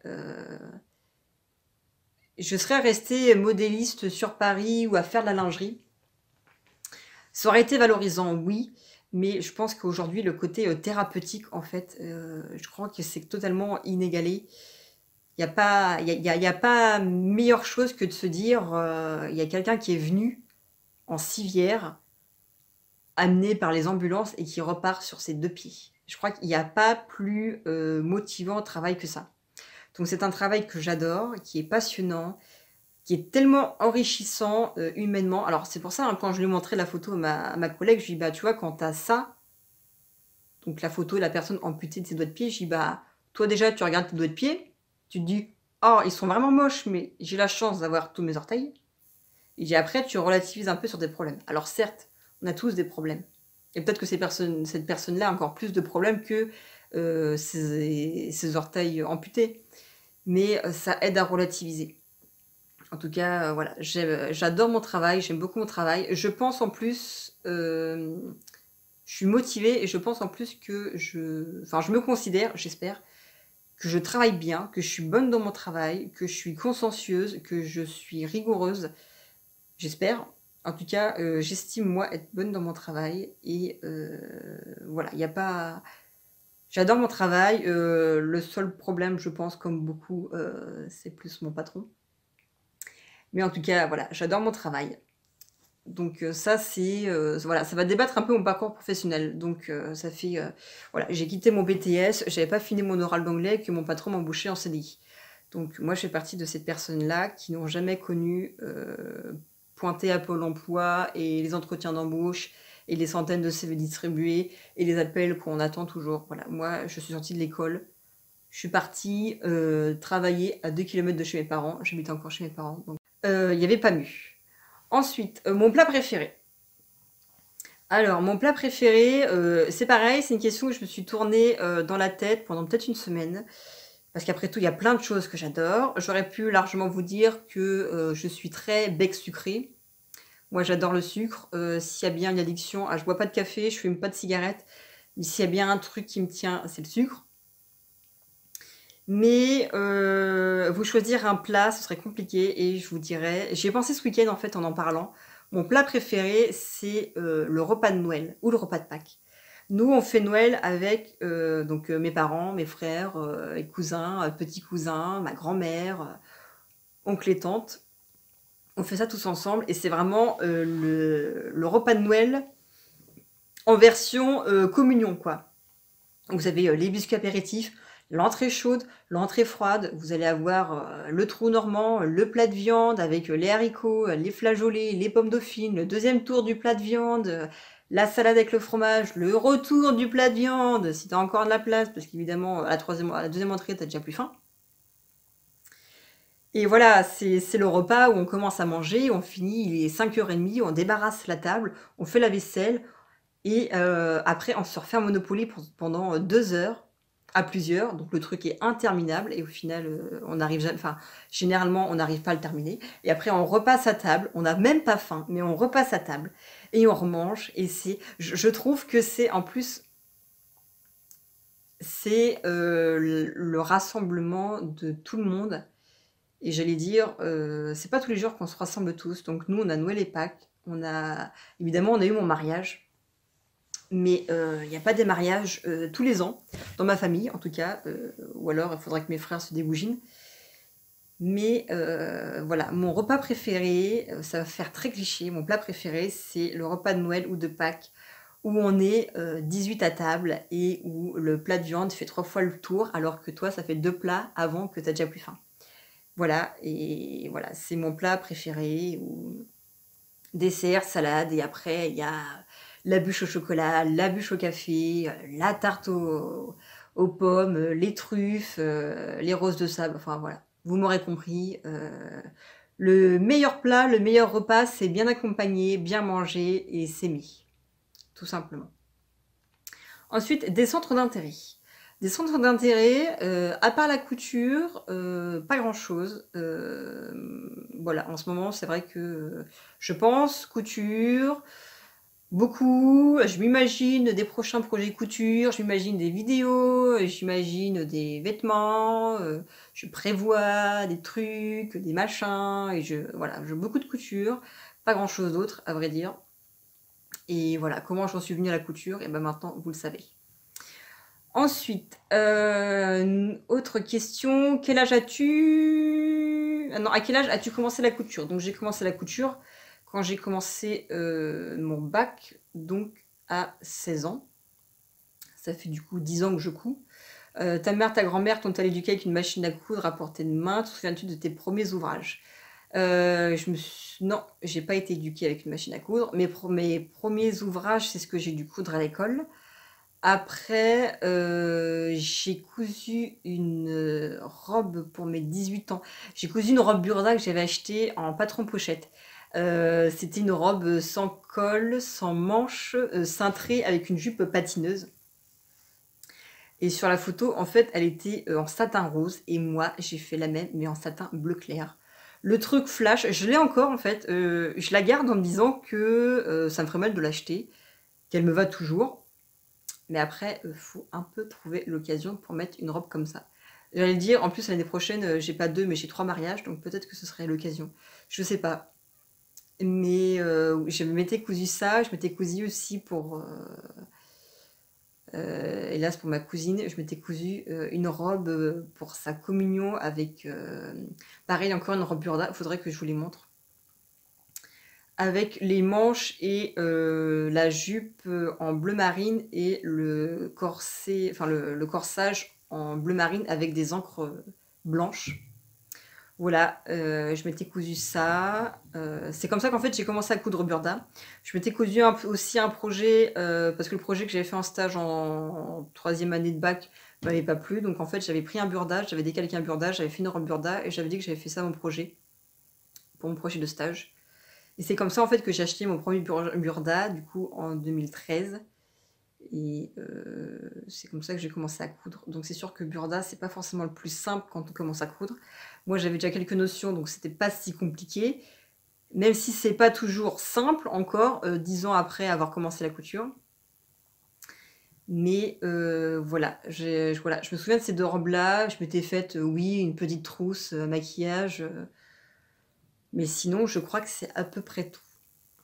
Speaker 1: je serais restée modéliste sur Paris ou à faire de la lingerie. Ça aurait été valorisant, oui, mais je pense qu'aujourd'hui, le côté thérapeutique, en fait, je crois que c'est totalement inégalé. Il n'y a pas meilleure chose que de se dire, il y a quelqu'un qui est venu en civière, amené par les ambulances et qui repart sur ses 2 pieds. Je crois qu'il n'y a pas plus motivant au travail que ça. Donc c'est un travail que j'adore, qui est passionnant, qui est tellement enrichissant humainement. Alors c'est pour ça, hein, quand je lui ai montré la photo à ma collègue, je lui ai dit, bah tu vois, quand tu as ça, donc la photo de la personne amputée de ses doigts de pied, je lui ai dit, bah toi déjà, tu regardes tes doigts de pied, tu te dis, oh, ils sont vraiment moches, mais j'ai la chance d'avoir tous mes orteils. Et après, tu relativises un peu sur tes problèmes. Alors certes, on a tous des problèmes. Et peut-être que cette personne-là a encore plus de problèmes que ses orteils amputés. Mais ça aide à relativiser. En tout cas, voilà, j'adore mon travail, j'aime beaucoup mon travail. Je pense en plus, je suis motivée et je pense en plus que je me considère, j'espère, que je travaille bien, que je suis bonne dans mon travail, que je suis consciencieuse, que je suis rigoureuse. J'espère. En tout cas, j'estime moi être bonne dans mon travail et voilà, il n'y a pas. J'adore mon travail. Le seul problème, je pense, comme beaucoup, c'est plus mon patron. Mais en tout cas, voilà, j'adore mon travail. Donc ça, c'est... voilà, ça va débattre un peu mon parcours professionnel. Donc ça fait... voilà, j'ai quitté mon BTS, j'avais pas fini mon oral d'anglais que mon patron m'embauchait en CDI. Donc moi, je fais partie de ces personnes-là qui n'ont jamais connu pointer à Pôle emploi et les entretiens d'embauche et les centaines de CV distribués et les appels qu'on attend toujours. Voilà, moi, je suis sortie de l'école. Je suis partie travailler à 2 km de chez mes parents. J'habitais encore chez mes parents. Donc il n'y avait pas mieux. Ensuite, mon plat préféré. Alors, mon plat préféré, c'est pareil, c'est une question que je me suis tournée dans la tête pendant peut-être une semaine. Parce qu'après tout, il y a plein de choses que j'adore. J'aurais pu largement vous dire que je suis très bec sucré. Moi, j'adore le sucre. S'il y a bien une addiction, je bois pas de café, je fume pas de cigarette. Mais s'il y a bien un truc qui me tient, c'est le sucre. Mais vous choisir un plat, ce serait compliqué et je vous dirais... J'y ai pensé ce week-end en fait en parlant. Mon plat préféré, c'est le repas de Noël ou le repas de Pâques. Nous, on fait Noël avec mes parents, mes frères, les cousins, petits cousins, ma grand-mère, oncle et tante. On fait ça tous ensemble et c'est vraiment le repas de Noël en version communion, quoi. Vous avez les biscuits apéritifs, l'entrée chaude, l'entrée froide. Vous allez avoir le trou normand, le plat de viande avec les haricots, les flageolets, les pommes dauphines, le deuxième tour du plat de viande, la salade avec le fromage, le retour du plat de viande, si tu as encore de la place, parce qu'évidemment, à la deuxième entrée, tu as déjà plus faim. Et voilà, c'est le repas où on commence à manger, on finit, il est 5h30, on débarrasse la table, on fait la vaisselle, et après on se refait un Monopoly pendant 2 heures. à plusieurs, donc le truc est interminable et au final, on arrive jamais, enfin, généralement, on n'arrive pas à le terminer et après on repasse à table, on n'a même pas faim, mais on repasse à table et on remange et c'est je trouve que c'est en plus, c'est, le rassemblement de tout le monde et j'allais dire, c'est pas tous les jours qu'on se rassemble tous, donc nous, on a Noël et Pâques, on a évidemment, on a eu mon mariage. Mais il y a pas des mariages, tous les ans, dans ma famille en tout cas, ou alors il faudrait que mes frères se débouginent. Mais voilà, mon repas préféré, ça va faire très cliché, mon plat préféré, c'est le repas de Noël ou de Pâques, où on est 18 à table et où le plat de viande fait 3 fois le tour, alors que toi, ça fait 2 plats avant que tu as déjà plus faim. Voilà, et voilà, c'est mon plat préféré, ou dessert, salade, et après, il y a la bûche au chocolat, la bûche au café, la tarte aux pommes, les truffes, les roses de sable, enfin voilà. Vous m'aurez compris, le meilleur plat, le meilleur repas, c'est bien accompagné, bien mangé et s'aimer, tout simplement. Ensuite, des centres d'intérêt. Des centres d'intérêt, à part la couture, pas grand-chose. Voilà, en ce moment, c'est vrai que je pense couture, beaucoup. Je m'imagine des prochains projets couture, je m'imagine des vidéos, j'imagine des vêtements, je prévois des trucs, des machins, et voilà, j'ai beaucoup de couture, pas grand-chose d'autre, à vrai dire. Et voilà, comment j'en suis venue à la couture, et ben maintenant, vous le savez. Ensuite, autre question, quel âge as-tu? Ah non, à quel âge as-tu commencé la couture? Donc j'ai commencé la couture quand j'ai commencé mon bac, donc à 16 ans. Ça fait du coup 10 ans que je couds. Ta mère, ta grand-mère t'ont éduqué avec une machine à coudre à portée de main. Te souviens-tu de tes premiers ouvrages? Non, j'ai pas été éduquée avec une machine à coudre. Mes premiers ouvrages, c'est ce que j'ai dû coudre à l'école. Après, j'ai cousu une robe pour mes 18 ans. J'ai cousu une robe Burda que j'avais achetée en patron pochette. C'était une robe sans col, sans manches, cintrée avec une jupe patineuse. Et sur la photo, en fait, elle était en satin rose. Et moi, j'ai fait la même, mais en satin bleu clair. Le truc flash, je l'ai encore en fait. Je la garde en me disant que ça me ferait mal de l'acheter, qu'elle me va toujours. Mais après, faut un peu trouver l'occasion pour mettre une robe comme ça. J'allais dire, en plus, l'année prochaine, j'ai pas 2, mais j'ai 3 mariages, donc peut-être que ce serait l'occasion. Je sais pas. Mais je m'étais cousu ça, je m'étais cousu aussi pour... hélas, pour ma cousine, je m'étais cousu une robe pour sa communion avec... pareil, encore une robe burda, il faudrait que je vous les montre. Avec les manches et la jupe en bleu marine et le corset, enfin le corsage en bleu marine avec des encres blanches. Voilà, je m'étais cousu ça. C'est comme ça qu'en fait j'ai commencé à coudre burda. Je m'étais cousu aussi un projet, parce que le projet que j'avais fait en stage en 3e année de bac m'avait pas plu. Donc en fait j'avais pris un burda, j'avais décalqué un burda, j'avais fait une robe burda et j'avais dit que j'avais fait ça mon projet, pour mon projet de stage. Et c'est comme ça en fait que j'ai acheté mon premier burda, du coup en 2013. Et c'est comme ça que j'ai commencé à coudre. Donc c'est sûr que burda, c'est pas forcément le plus simple quand on commence à coudre. Moi j'avais déjà quelques notions, donc c'était pas si compliqué. Même si c'est pas toujours simple encore, 10 ans après avoir commencé la couture. Mais voilà, voilà, je me souviens de ces 2 robes-là. Je m'étais faite, oui, une petite trousse, maquillage. Mais sinon, je crois que c'est à peu près tout.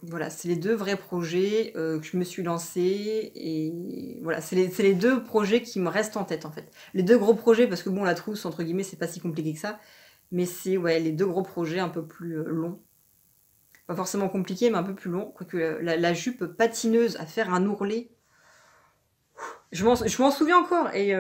Speaker 1: Voilà, c'est les 2 vrais projets que je me suis lancée. Et voilà, c'est les 2 projets qui me restent en tête en fait. Les 2 gros projets, parce que bon, la trousse, entre guillemets, c'est pas si compliqué que ça. Mais c'est ouais, les 2 gros projets un peu plus longs. Pas forcément compliqué, mais un peu plus long. Quoique la jupe patineuse à faire un ourlet, je m'en souviens encore. Et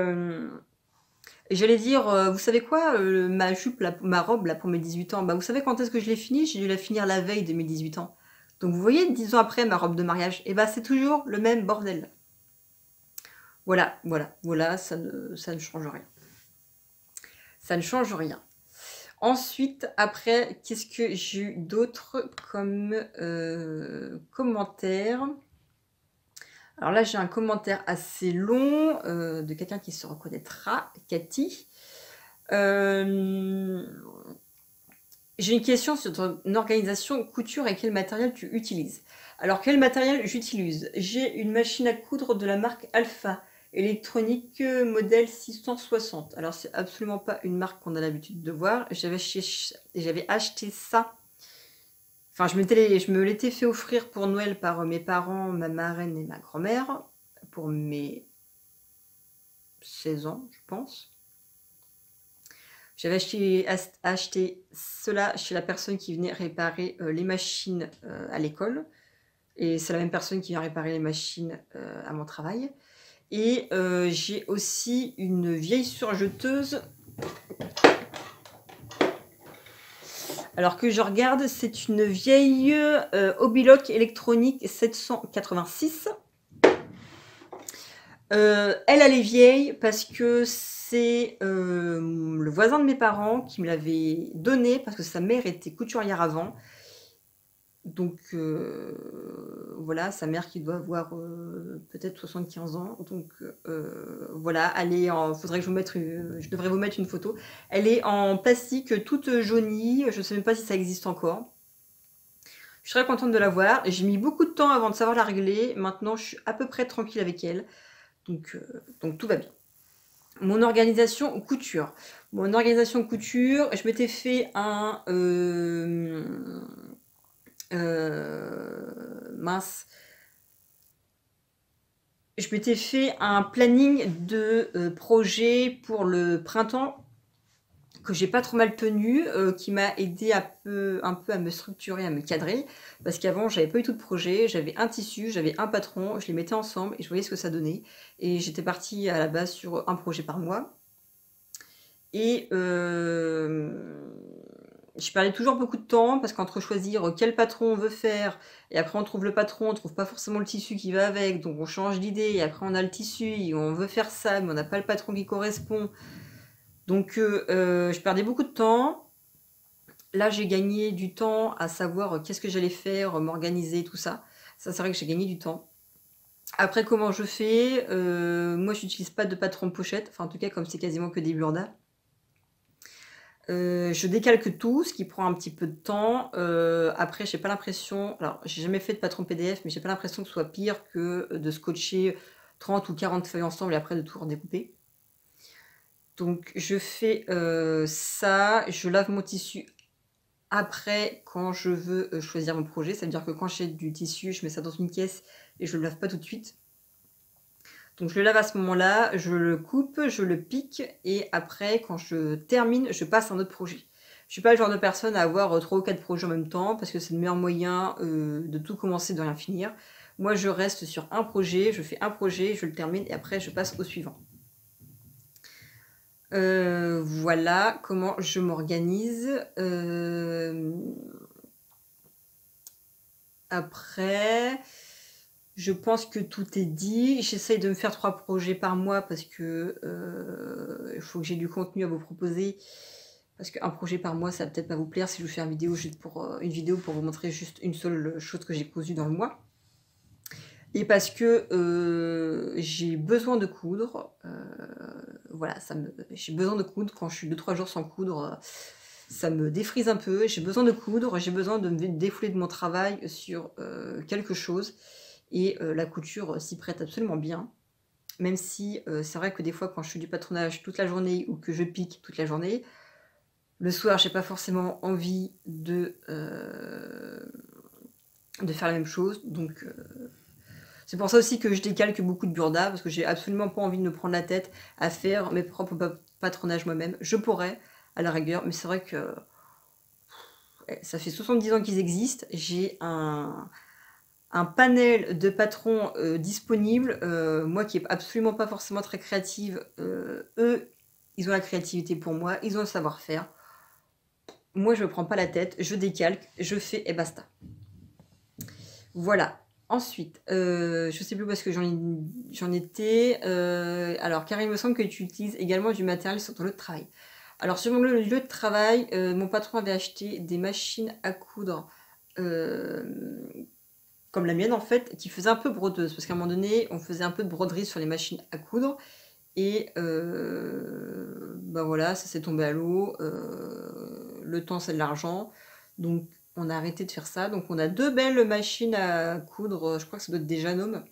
Speaker 1: j'allais dire, vous savez quoi, ma jupe, ma robe là, pour mes 18 ans, bah, vous savez quand est-ce que je l'ai finie? J'ai dû la finir la veille de mes 18 ans. Donc vous voyez, 10 ans après ma robe de mariage, et bah c'est toujours le même bordel. Voilà, voilà, voilà, ça ne change rien. Ça ne change rien. Ensuite, après, qu'est-ce que j'ai eu d'autre comme commentaire? Alors là, j'ai un commentaire assez long de quelqu'un qui se reconnaîtra, Cathy. J'ai une question sur ton organisation couture et quel matériel tu utilises. Alors, quel matériel j'utilise? J'ai une machine à coudre de la marque Alpha, électronique modèle 660. Alors, c'est absolument pas une marque qu'on a l'habitude de voir. J'avais acheté ça. Enfin, je me l'étais fait offrir pour Noël par mes parents, ma marraine et ma grand-mère, pour mes 16 ans, je pense. J'avais acheté cela chez la personne qui venait réparer les machines à l'école. Et c'est la même personne qui vient réparer les machines à mon travail. Et j'ai aussi une vieille surjeteuse. Alors que je regarde, c'est une vieille Obiloc électronique 786. Elle est vieille parce que c'est le voisin de mes parents qui me l'avait donnée parce que sa mère était couturière avant. Donc voilà, sa mère qui doit avoir peut-être 75 ans. Donc voilà, elle est faudrait que je devrais vous mettre une photo. Elle est en plastique toute jaunie. Je ne sais même pas si ça existe encore. Je suis très contente de la voir. J'ai mis beaucoup de temps avant de savoir la régler. Maintenant, je suis à peu près tranquille avec elle. Donc tout va bien. Mon organisation couture. Mon organisation couture, je m'étais fait un... mince. Je m'étais fait un planning de projet pour le printemps que j'ai pas trop mal tenu, qui m'a aidé un peu à me structurer, à me cadrer, parce qu'avant j'avais pas eu tout de projet, j'avais un tissu, j'avais un patron, je les mettais ensemble et je voyais ce que ça donnait. Et j'étais partie à la base sur un projet par mois. Et je perdais toujours beaucoup de temps parce qu'entre choisir quel patron on veut faire et après on trouve le patron, on trouve pas forcément le tissu qui va avec, donc on change d'idée et après on a le tissu et on veut faire ça mais on n'a pas le patron qui correspond. Donc je perdais beaucoup de temps. Là j'ai gagné du temps à savoir qu'est-ce que j'allais faire, m'organiser, tout ça. Ça c'est vrai que j'ai gagné du temps. Après comment je fais, moi j'utilise pas de patron pochette, enfin en tout cas comme c'est quasiment que des burdas. Je décalque tout, ce qui prend un petit peu de temps. Après, j'ai pas l'impression... Alors, j'ai jamais fait de patron PDF, mais j'ai pas l'impression que ce soit pire que de scotcher 30 ou 40 feuilles ensemble et après de tout redécouper. Donc, je fais ça. Je lave mon tissu après quand je veux choisir mon projet. Ça veut dire que quand j'ai du tissu, je mets ça dans une caisse et je le lave pas tout de suite. Donc je le lave à ce moment-là, je le coupe, je le pique et après quand je termine, je passe à un autre projet. Je suis pas le genre de personne à avoir 3 ou 4 projets en même temps parce que c'est le meilleur moyen de tout commencer, de rien finir. Moi je reste sur un projet, je fais un projet, je le termine et après je passe au suivant. Voilà comment je m'organise. Après... Je pense que tout est dit. J'essaye de me faire 3 projets par mois parce que il faut que j'ai du contenu à vous proposer. Parce qu'un projet par mois, ça va peut-être pas vous plaire si je vous fais une vidéo pour vous montrer juste une seule chose que j'ai cousue dans le mois. Et parce que j'ai besoin de coudre. Voilà, j'ai besoin de coudre. Quand je suis 2-3 jours sans coudre, ça me défrise un peu. J'ai besoin de coudre. J'ai besoin de me défouler de mon travail sur quelque chose. Et la couture s'y prête absolument bien. Même si c'est vrai que des fois, quand je fais du patronage toute la journée ou que je pique toute la journée, le soir, j'ai pas forcément envie de faire la même chose. Donc, c'est pour ça aussi que je décalque beaucoup de burdas, parce que j'ai absolument pas envie de me prendre la tête à faire mes propres patronages moi-même. Je pourrais, à la rigueur, mais c'est vrai que ça fait 70 ans qu'ils existent. J'ai un panel de patrons disponibles, moi qui n'ai absolument pas forcément très créative, eux, ils ont la créativité pour moi, ils ont le savoir-faire. Moi, je ne me prends pas la tête, je décalque, je fais et basta. Voilà. Ensuite, je ne sais plus où est-ce que j'en étais. Alors, car il me semble que tu utilises également du matériel sur ton lieu de travail. Alors, sur mon lieu de travail, mon patron avait acheté des machines à coudre comme la mienne en fait, qui faisait un peu brodeuse. Parce qu'à un moment donné, on faisait un peu de broderie sur les machines à coudre. Et bah voilà, ça s'est tombé à l'eau. Le temps, c'est de l'argent. Donc, on a arrêté de faire ça. Donc, on a 2 belles machines à coudre. Je crois que ça doit être des Janome.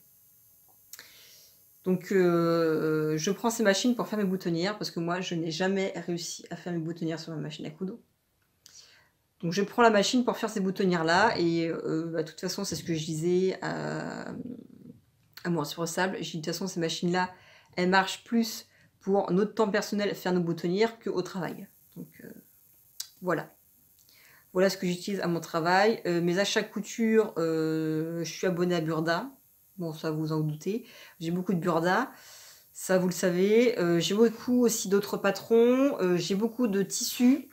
Speaker 1: Donc, je prends ces machines pour faire mes boutonnières. Parce que moi, je n'ai jamais réussi à faire mes boutonnières sur ma machine à coudre. Donc, je prends la machine pour faire ces boutonnières-là. Et bah, de toute façon, c'est ce que je disais à mon responsable. J'ai dit, de toute façon, ces machines-là, elles marchent plus pour notre temps personnel, faire nos boutonnières, qu'au travail. Donc, voilà. Voilà ce que j'utilise à mon travail. Mes achats couture, je suis abonnée à Burda. Bon, ça vous en doutez. J'ai beaucoup de Burda. Ça, vous le savez. J'ai beaucoup aussi d'autres patrons. J'ai beaucoup de tissus.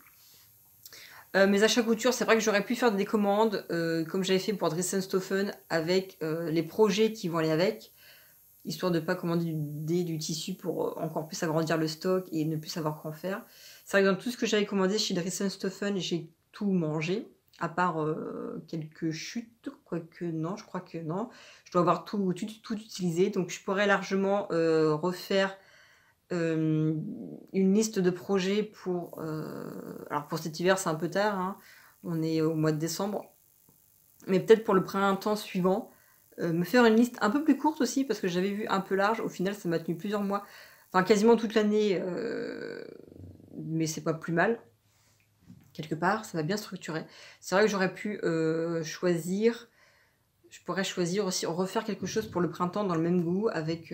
Speaker 1: Mes achats couture, c'est vrai que j'aurais pu faire des commandes, comme j'avais fait pour Dressenstoffen, avec les projets qui vont aller avec, histoire de ne pas commander du tissu pour encore plus agrandir le stock et ne plus savoir quoi en faire. C'est vrai que dans tout ce que j'avais commandé chez Dressenstoffen, j'ai tout mangé, à part quelques chutes, quoique non, je crois que non. Je dois avoir tout utilisé, donc je pourrais largement refaire une liste de projets pour... alors pour cet hiver, c'est un peu tard, hein. On est au mois de décembre, mais peut-être pour le printemps suivant, me faire une liste un peu plus courte aussi, parce que j'avais vu un peu large. Au final, ça m'a tenu plusieurs mois, enfin quasiment toute l'année, mais c'est pas plus mal. Quelque part, ça m'a bien structuré. C'est vrai que j'aurais pu choisir, je pourrais choisir aussi, refaire quelque chose pour le printemps dans le même goût, avec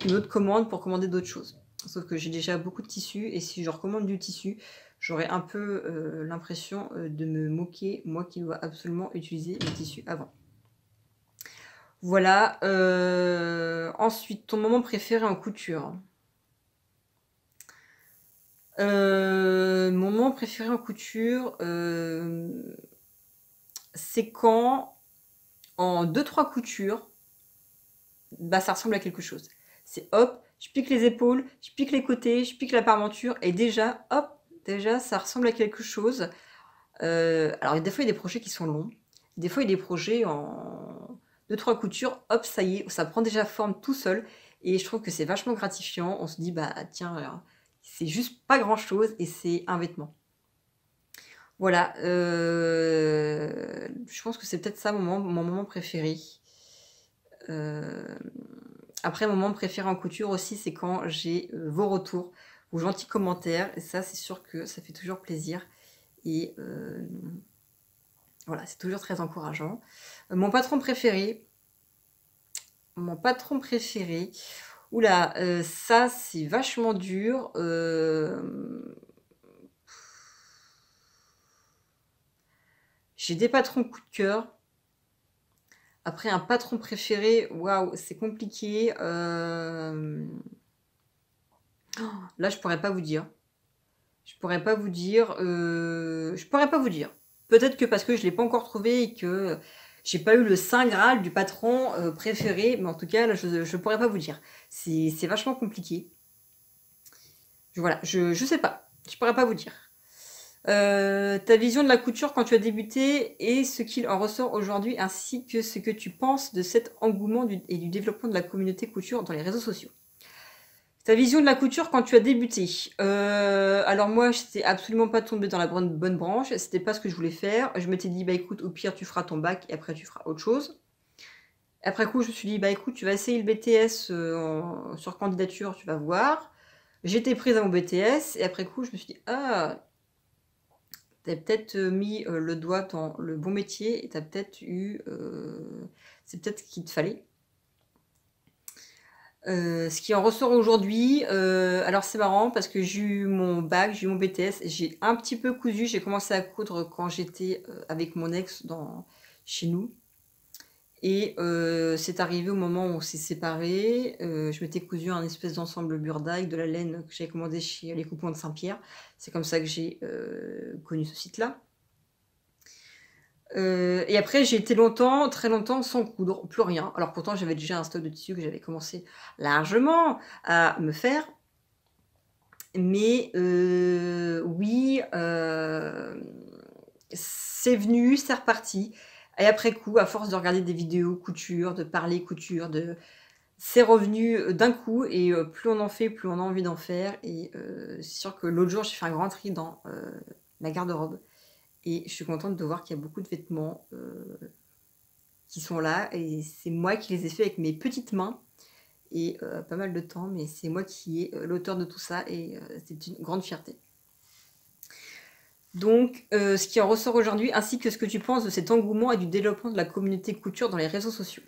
Speaker 1: une autre commande pour commander d'autres choses. Sauf que j'ai déjà beaucoup de tissus, et si je recommande du tissu, j'aurais un peu l'impression de me moquer, moi qui dois absolument utiliser les tissus avant. Voilà. Ensuite, ton moment préféré en couture. Mon moment préféré en couture, c'est quand, en 2-3 coutures, bah, ça ressemble à quelque chose. C'est hop, je pique les épaules, je pique les côtés, je pique la parmenture, et déjà, hop, déjà, ça ressemble à quelque chose. Alors, des fois, il y a des projets qui sont longs. Des fois, il y a des projets en 2-3 coutures, hop, ça y est, ça prend déjà forme tout seul. Et je trouve que c'est vachement gratifiant. On se dit, bah tiens, c'est juste pas grand-chose et c'est un vêtement. Voilà. Je pense que c'est peut-être ça mon moment préféré. Après, mon moment préféré en couture aussi, c'est quand j'ai vos retours, vos gentils commentaires. Et ça, c'est sûr que ça fait toujours plaisir. Et voilà, c'est toujours très encourageant. Mon patron préféré. Oula, ça, c'est vachement dur. J'ai des patrons coup de cœur. Après, un patron préféré, waouh, c'est compliqué. Là, je pourrais pas vous dire. Je pourrais pas vous dire. Peut-être que parce que je l'ai pas encore trouvé et que j'ai pas eu le saint graal du patron préféré, mais en tout cas, là, je pourrais pas vous dire. C'est vachement compliqué. Voilà, je sais pas. Je pourrais pas vous dire. Ta vision de la couture quand tu as débuté et ce qu'il en ressort aujourd'hui, ainsi que ce que tu penses de cet engouement et du développement de la communauté couture dans les réseaux sociaux. Ta vision de la couture quand tu as débuté. Alors moi, je n'étais absolument pas tombée dans la bonne branche. C'était pas ce que je voulais faire. Je m'étais dit, bah écoute, au pire, tu feras ton bac et après, tu feras autre chose. Après coup, je me suis dit, bah écoute, tu vas essayer le BTS sur candidature, tu vas voir. J'étais prise à mon BTS et après coup, je me suis dit, ah, t'as peut-être mis le doigt dans le bon métier et t'as peut-être eu... c'est peut-être ce qu'il te fallait. Ce qui en ressort aujourd'hui, alors c'est marrant parce que j'ai eu mon bac, j'ai eu mon BTS, j'ai un petit peu cousu, j'ai commencé à coudre quand j'étais avec mon ex chez nous. Et c'est arrivé au moment où on s'est séparés. Je m'étais cousu un espèce d'ensemble Burda avec de la laine que j'avais commandé chez les Coupons de Saint-Pierre. C'est comme ça que j'ai connu ce site-là. Et après, j'ai été très longtemps sans coudre, plus rien. Alors pourtant, j'avais déjà un stock de tissu que j'avais commencé largement à me faire. Mais oui, c'est venu, c'est reparti. Et après coup, à force de regarder des vidéos couture, de parler couture, c'est revenu d'un coup et plus on en fait, plus on a envie d'en faire. Et c'est sûr que l'autre jour, j'ai fait un grand tri dans ma garde-robe. Et je suis contente de voir qu'il y a beaucoup de vêtements qui sont là. Et c'est moi qui les ai fait avec mes petites mains. Et pas mal de temps, mais c'est moi qui ai l'auteur de tout ça. Et c'est une grande fierté. Donc, ce qui en ressort aujourd'hui, ainsi que ce que tu penses de cet engouement et du développement de la communauté couture dans les réseaux sociaux.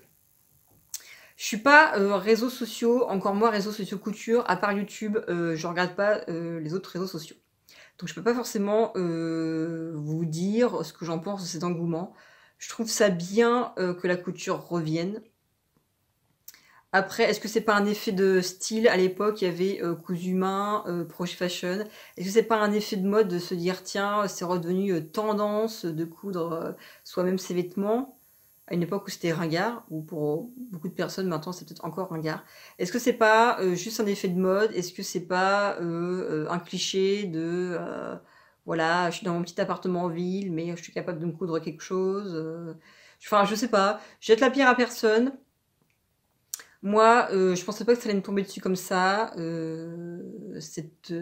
Speaker 1: Je suis pas réseaux sociaux, encore moins réseaux sociaux couture, à part YouTube, je regarde pas les autres réseaux sociaux. Donc je peux pas forcément vous dire ce que j'en pense de cet engouement. Je trouve ça bien que la couture revienne. Après, est-ce que c'est pas un effet de style? À l'époque, il y avait cousu main, Proche Fashion. Est-ce que c'est pas un effet de mode de se dire, tiens, c'est redevenu tendance de coudre soi-même ses vêtements? À une époque où c'était ringard, ou pour beaucoup de personnes maintenant c'est peut-être encore ringard. Est-ce que c'est pas juste un effet de mode? Est-ce que c'est pas un cliché de voilà, je suis dans mon petit appartement en ville, mais je suis capable de me coudre quelque chose enfin, je sais pas, je jette la pierre à personne. Moi, je pensais pas que ça allait me tomber dessus comme ça. Cet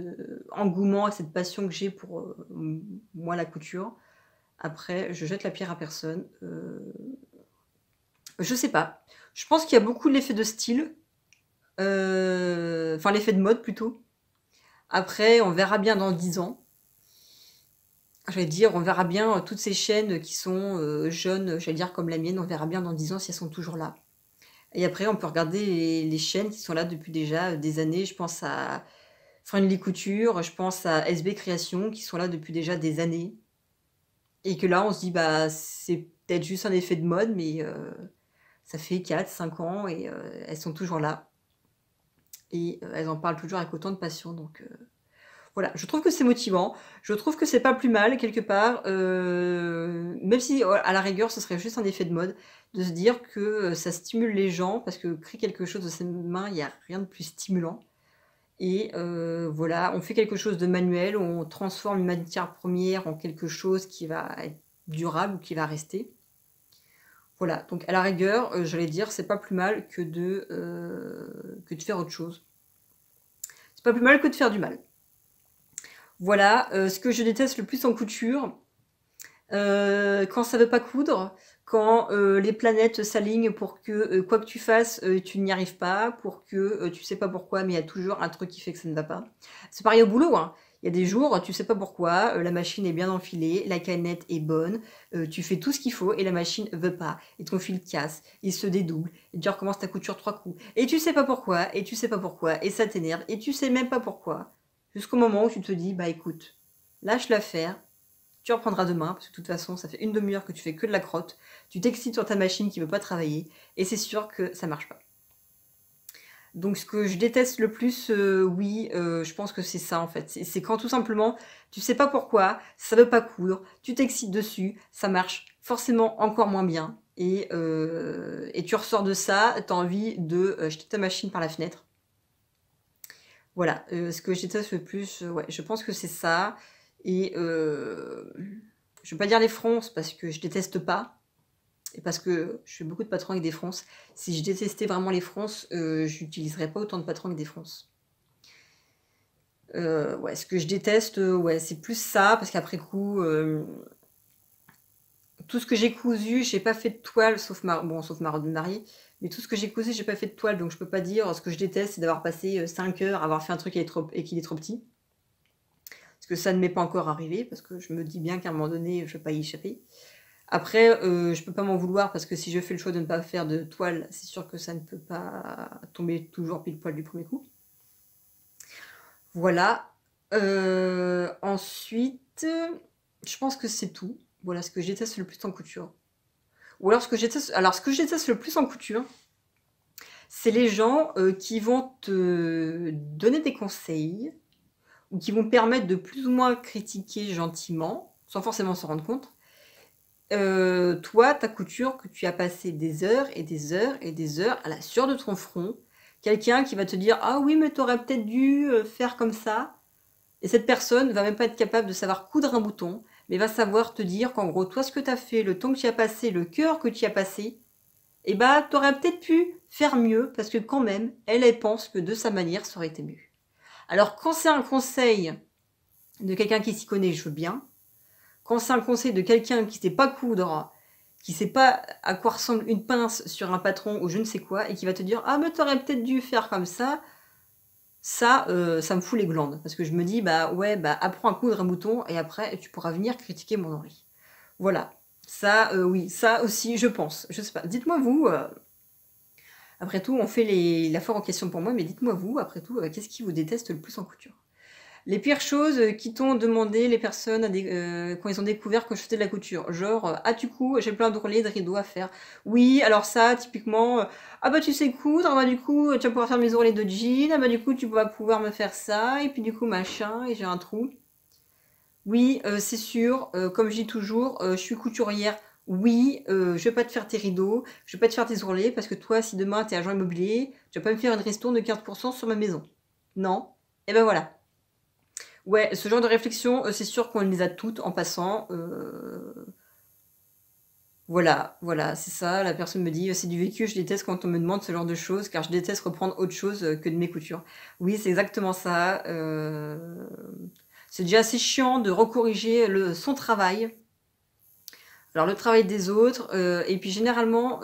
Speaker 1: engouement et cette passion que j'ai pour moi, la couture. Après, je jette la pierre à personne. Je sais pas. Je pense qu'il y a beaucoup l'effet de style. Enfin, l'effet de mode plutôt. Après, on verra bien dans 10 ans. J'allais dire, on verra bien toutes ces chaînes qui sont jeunes, j'allais dire comme la mienne, on verra bien dans 10 ans si elles sont toujours là. Et après, on peut regarder les chaînes qui sont là depuis déjà des années. Je pense à Friendly Couture, je pense à SB Création, qui sont là depuis déjà des années. Et que là, on se dit, bah, c'est peut-être juste un effet de mode, mais ça fait 4-5 ans et elles sont toujours là. Et elles en parlent toujours avec autant de passion. Donc voilà, je trouve que c'est motivant. Je trouve que c'est pas plus mal, quelque part. Même si, à la rigueur, ce serait juste un effet de mode. De se dire que ça stimule les gens. Parce que créer quelque chose de ses mains, il n'y a rien de plus stimulant. Et voilà, on fait quelque chose de manuel. On transforme une matière première en quelque chose qui va être durable ou qui va rester. Voilà, donc à la rigueur, j'allais dire, c'est pas plus mal que de faire autre chose. C'est pas plus mal que de faire du mal. Voilà, ce que je déteste le plus en couture, quand ça veut pas coudre, quand les planètes s'alignent pour que quoi que tu fasses, tu n'y arrives pas, pour que tu sais pas pourquoi, mais il y a toujours un truc qui fait que ça ne va pas. C'est pareil au boulot, hein. Il y a des jours, tu sais pas pourquoi, la machine est bien enfilée, la canette est bonne, tu fais tout ce qu'il faut et la machine veut pas. Et ton fil casse, il se dédouble, et tu recommences ta couture 3 coups. Et tu sais pas pourquoi, et tu sais pas pourquoi, et ça t'énerve, et tu sais même pas pourquoi. Jusqu'au moment où tu te dis, bah écoute, lâche l'affaire, tu reprendras demain, parce que de toute façon, ça fait une demi-heure que tu fais que de la crotte, tu t'excites sur ta machine qui veut pas travailler, et c'est sûr que ça marche pas. Donc ce que je déteste le plus, oui, je pense que c'est ça en fait. C'est quand tout simplement, tu sais pas pourquoi, ça veut pas coudre, tu t'excites dessus, ça marche forcément encore moins bien. Et tu ressors de ça, tu as envie de jeter ta machine par la fenêtre. Voilà, ce que je déteste le plus, ouais, je pense que c'est ça. Et je vais pas dire les fronces parce que je déteste pas. Et parce que je fais beaucoup de patrons avec des fronces. Si je détestais vraiment les fronces, j'utiliserais pas autant de patrons avec des fronces. Ouais, ce que je déteste, ouais, c'est plus ça, parce qu'après coup, tout ce que j'ai cousu, j'ai pas fait de toile, sauf ma robe de mariée, mais tout ce que j'ai cousu, j'ai pas fait de toile, donc je peux pas dire ce que je déteste, c'est d'avoir passé 5 heures à avoir fait un truc et qu'il est trop petit. Parce que ça ne m'est pas encore arrivé, parce que je me dis bien qu'à un moment donné, je vais pas y échapper. Après, je peux pas m'en vouloir parce que si je fais le choix de ne pas faire de toile, c'est sûr que ça ne peut pas tomber toujours pile poil du premier coup. Voilà. Ensuite, je pense que c'est tout. Voilà ce que je déteste le plus en couture. Ou alors ce que je déteste le plus en couture, c'est les gens qui vont te donner des conseils ou qui vont permettre de plus ou moins critiquer gentiment, sans forcément s'en rendre compte. Toi, ta couture, que tu as passé des heures et des heures et des heures à la sueur de ton front, quelqu'un qui va te dire « Ah oui, mais t'aurais peut-être dû faire comme ça ». Et cette personne va même pas être capable de savoir coudre un bouton, mais va savoir te dire qu'en gros, toi, ce que tu as fait, le temps que tu as passé, le cœur que tu as passé, eh ben, tu aurais peut-être pu faire mieux, parce que quand même, elle pense que de sa manière, ça aurait été mieux. Alors, quand c'est un conseil de quelqu'un qui s'y connaît, je veux bien. Quand c'est un conseil de quelqu'un qui ne sait pas coudre, qui ne sait pas à quoi ressemble une pince sur un patron ou je ne sais quoi, et qui va te dire « Ah, mais t'aurais peut-être dû faire comme ça », ça me fout les glandes. Parce que je me dis « Bah ouais, bah apprends à coudre un bouton, et après, tu pourras venir critiquer mon Henri. » Voilà. Ça, oui, ça aussi, je pense. Je sais pas. Dites-moi vous, après tout, on fait la foire en question pour moi, mais dites-moi vous, après tout, qu'est-ce qui vous déteste le plus en couture? Les pires choses qui t'ont demandé les personnes quand ils ont découvert que je faisais de la couture. Genre, ah du coup, j'ai plein d'ourlets, de rideaux à faire. Oui, alors ça, typiquement, ah bah tu sais coudre, ah bah du coup, tu vas pouvoir faire mes ourlets de jean, ah bah du coup, tu vas pouvoir me faire ça, et puis du coup, machin, et j'ai un trou. Oui, c'est sûr, comme je dis toujours, je suis couturière. Oui, je vais pas te faire tes rideaux, je vais pas te faire tes ourlets, parce que toi, si demain tu es agent immobilier, tu vas pas me faire une ristourne de 15% sur ma maison. Non. Et ben voilà. Ouais, ce genre de réflexion, c'est sûr qu'on les a toutes en passant. Voilà, voilà, c'est ça. La personne me dit, c'est du vécu, je déteste quand on me demande ce genre de choses, car je déteste reprendre autre chose que de mes coutures. Oui, c'est exactement ça. C'est déjà assez chiant de recorriger son travail. Alors le travail des autres, et puis généralement,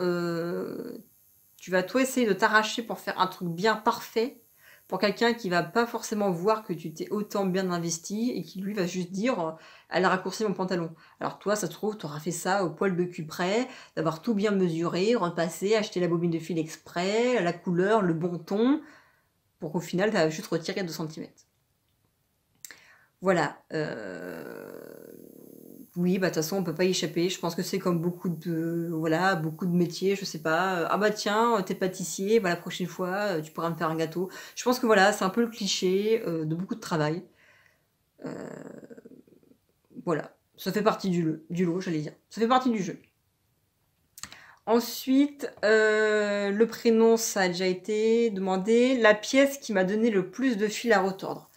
Speaker 1: tu vas toi essayer de t'arracher pour faire un truc bien parfait, pour quelqu'un qui va pas forcément voir que tu t'es autant bien investi et qui lui va juste dire elle a raccourci mon pantalon. Alors toi, ça se trouve, tu auras fait ça au poil de cul près, d'avoir tout bien mesuré, repassé, acheté la bobine de fil exprès, la couleur, le bon ton, pour qu'au final, tu vas juste retirer 2 centimètres. Voilà. Oui, bah de toute façon, on peut pas y échapper. Je pense que c'est comme beaucoup de métiers, je sais pas. Ah bah tiens, t'es pâtissier, bah la prochaine fois, tu pourras me faire un gâteau. Je pense que voilà, c'est un peu le cliché de beaucoup de travail. Voilà, ça fait partie du lot, j'allais dire. Ça fait partie du jeu. Ensuite, le prénom, ça a déjà été demandé. La pièce qui m'a donné le plus de fil à retordre.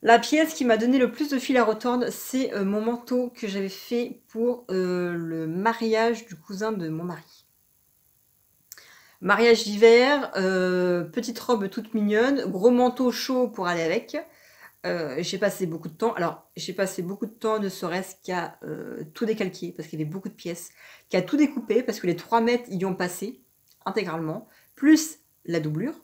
Speaker 1: La pièce qui m'a donné le plus de fil à retordre, c'est mon manteau que j'avais fait pour le mariage du cousin de mon mari. Mariage d'hiver, petite robe toute mignonne, gros manteau chaud pour aller avec. J'ai passé beaucoup de temps. Alors, j'ai passé beaucoup de temps, ne serait-ce qu'à tout décalquer, parce qu'il y avait beaucoup de pièces, qu'à tout découper, parce que les 3 mètres y ont passé intégralement, plus la doublure.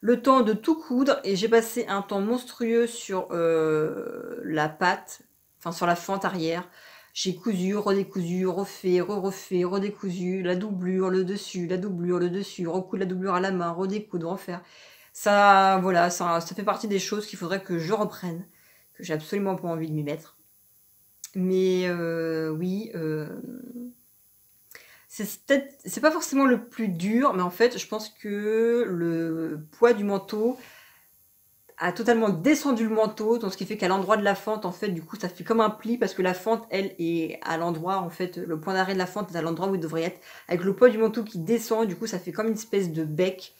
Speaker 1: Le temps de tout coudre, et j'ai passé un temps monstrueux sur la patte, enfin sur la fente arrière. J'ai cousu, redécousu, refait, refait, redécousu, la doublure, le dessus, recoudre la doublure à la main, redécoudre, refaire. Ça, voilà, ça fait partie des choses qu'il faudrait que je reprenne, que j'ai absolument pas envie de m'y mettre. Mais oui, c'est pas forcément le plus dur, mais en fait, je pense que le poids du manteau a totalement descendu le manteau, donc ce qui fait qu'à l'endroit de la fente, en fait, du coup, ça fait comme un pli, parce que la fente, elle, est à l'endroit, en fait, le point d'arrêt de la fente est à l'endroit où il devrait être, avec le poids du manteau qui descend, du coup, ça fait comme une espèce de bec.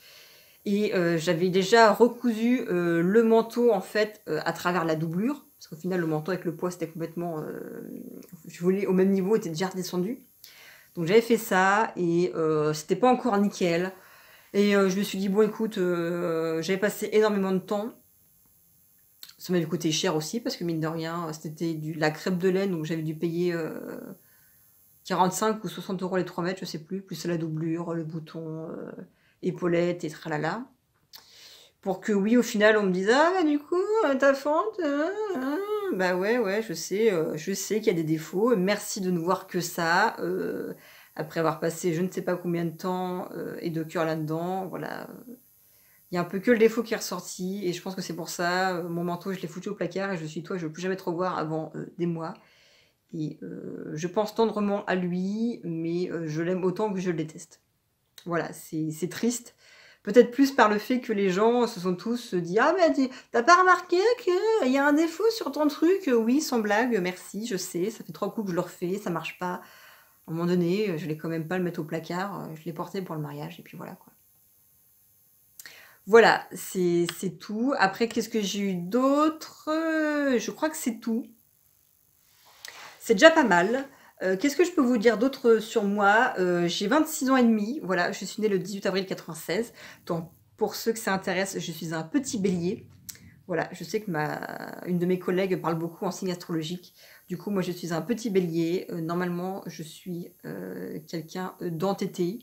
Speaker 1: Et j'avais déjà recousu le manteau, en fait, à travers la doublure, parce qu'au final, le manteau avec le poids, c'était complètement... je voulais au même niveau, était déjà redescendu. Donc j'avais fait ça, et c'était pas encore nickel. Et je me suis dit, bon, écoute, j'avais passé énormément de temps. Ça m'avait coûté cher aussi, parce que mine de rien, c'était la crêpe de laine, donc j'avais dû payer 45 ou 60 euros les 3 mètres, je sais plus, plus la doublure, le bouton, épaulette et tralala. Pour que oui, au final, on me dise, ah bah du coup, ta fente, bah ouais, je sais qu'il y a des défauts, merci de ne voir que ça, après avoir passé je ne sais pas combien de temps et de cœur là-dedans, voilà. Il y a un peu que le défaut qui est ressorti, et je pense que c'est pour ça, mon manteau, je l'ai foutu au placard, et je suis toi, je ne veux plus jamais te revoir avant des mois. Et je pense tendrement à lui, mais je l'aime autant que je le déteste. Voilà, c'est triste. Peut-être plus par le fait que les gens se sont tous dit « Ah, mais t'as pas remarqué qu'il y a un défaut sur ton truc ?» Oui, sans blague, merci, je sais, ça fait 3 coups que je le refais, ça marche pas. À un moment donné, je voulais quand même pas le mettre au placard, je l'ai porté pour le mariage, et puis voilà, quoi. Voilà, c'est tout. Après, qu'est-ce que j'ai eu d'autre? Je crois que c'est tout. C'est déjà pas mal. Qu'est-ce que je peux vous dire d'autre sur moi? J'ai 26 ans et demi, voilà, je suis née le 18 avril 96. Donc pour ceux que ça intéresse, je suis un petit bélier. Voilà, je sais que une de mes collègues parle beaucoup en signe astrologique. Du coup, moi, je suis un petit bélier. Normalement, je suis quelqu'un d'entêté.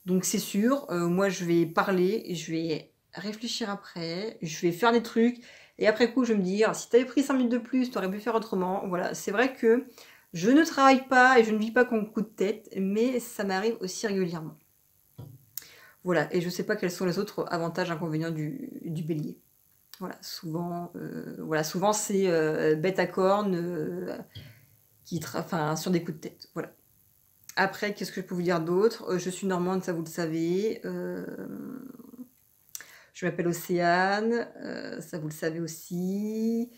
Speaker 1: Donc, c'est sûr, moi, je vais parler, je vais réfléchir après, je vais faire des trucs. Et après coup, je vais me dire, si tu avais pris 5 minutes de plus, tu aurais pu faire autrement. Voilà, c'est vrai que je ne travaille pas et je ne vis pas comme coup de tête, mais ça m'arrive aussi régulièrement. Voilà, et je ne sais pas quels sont les autres avantages, inconvénients du bélier. Voilà, souvent c'est bête à cornes enfin, sur des coups de tête. Voilà. Après, qu'est-ce que je peux vous dire d'autre? Je suis normande, ça vous le savez. Je m'appelle Océane, ça vous le savez aussi.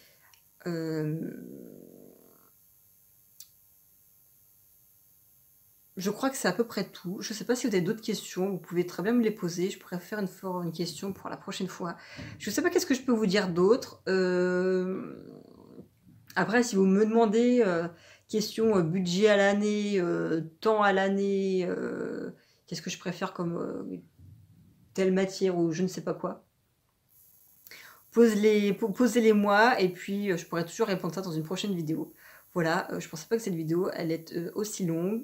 Speaker 1: Je crois que c'est à peu près tout. Je ne sais pas si vous avez d'autres questions, vous pouvez très bien me les poser. Je pourrais faire une question pour la prochaine fois. Je ne sais pas qu'est-ce que je peux vous dire d'autre. Après, si vous me demandez question budget à l'année, temps à l'année, qu'est-ce que je préfère comme telle matière ou je ne sais pas quoi, posez-les moi et puis je pourrais toujours répondre ça dans une prochaine vidéo. Voilà, je pensais pas que cette vidéo allait être aussi longue,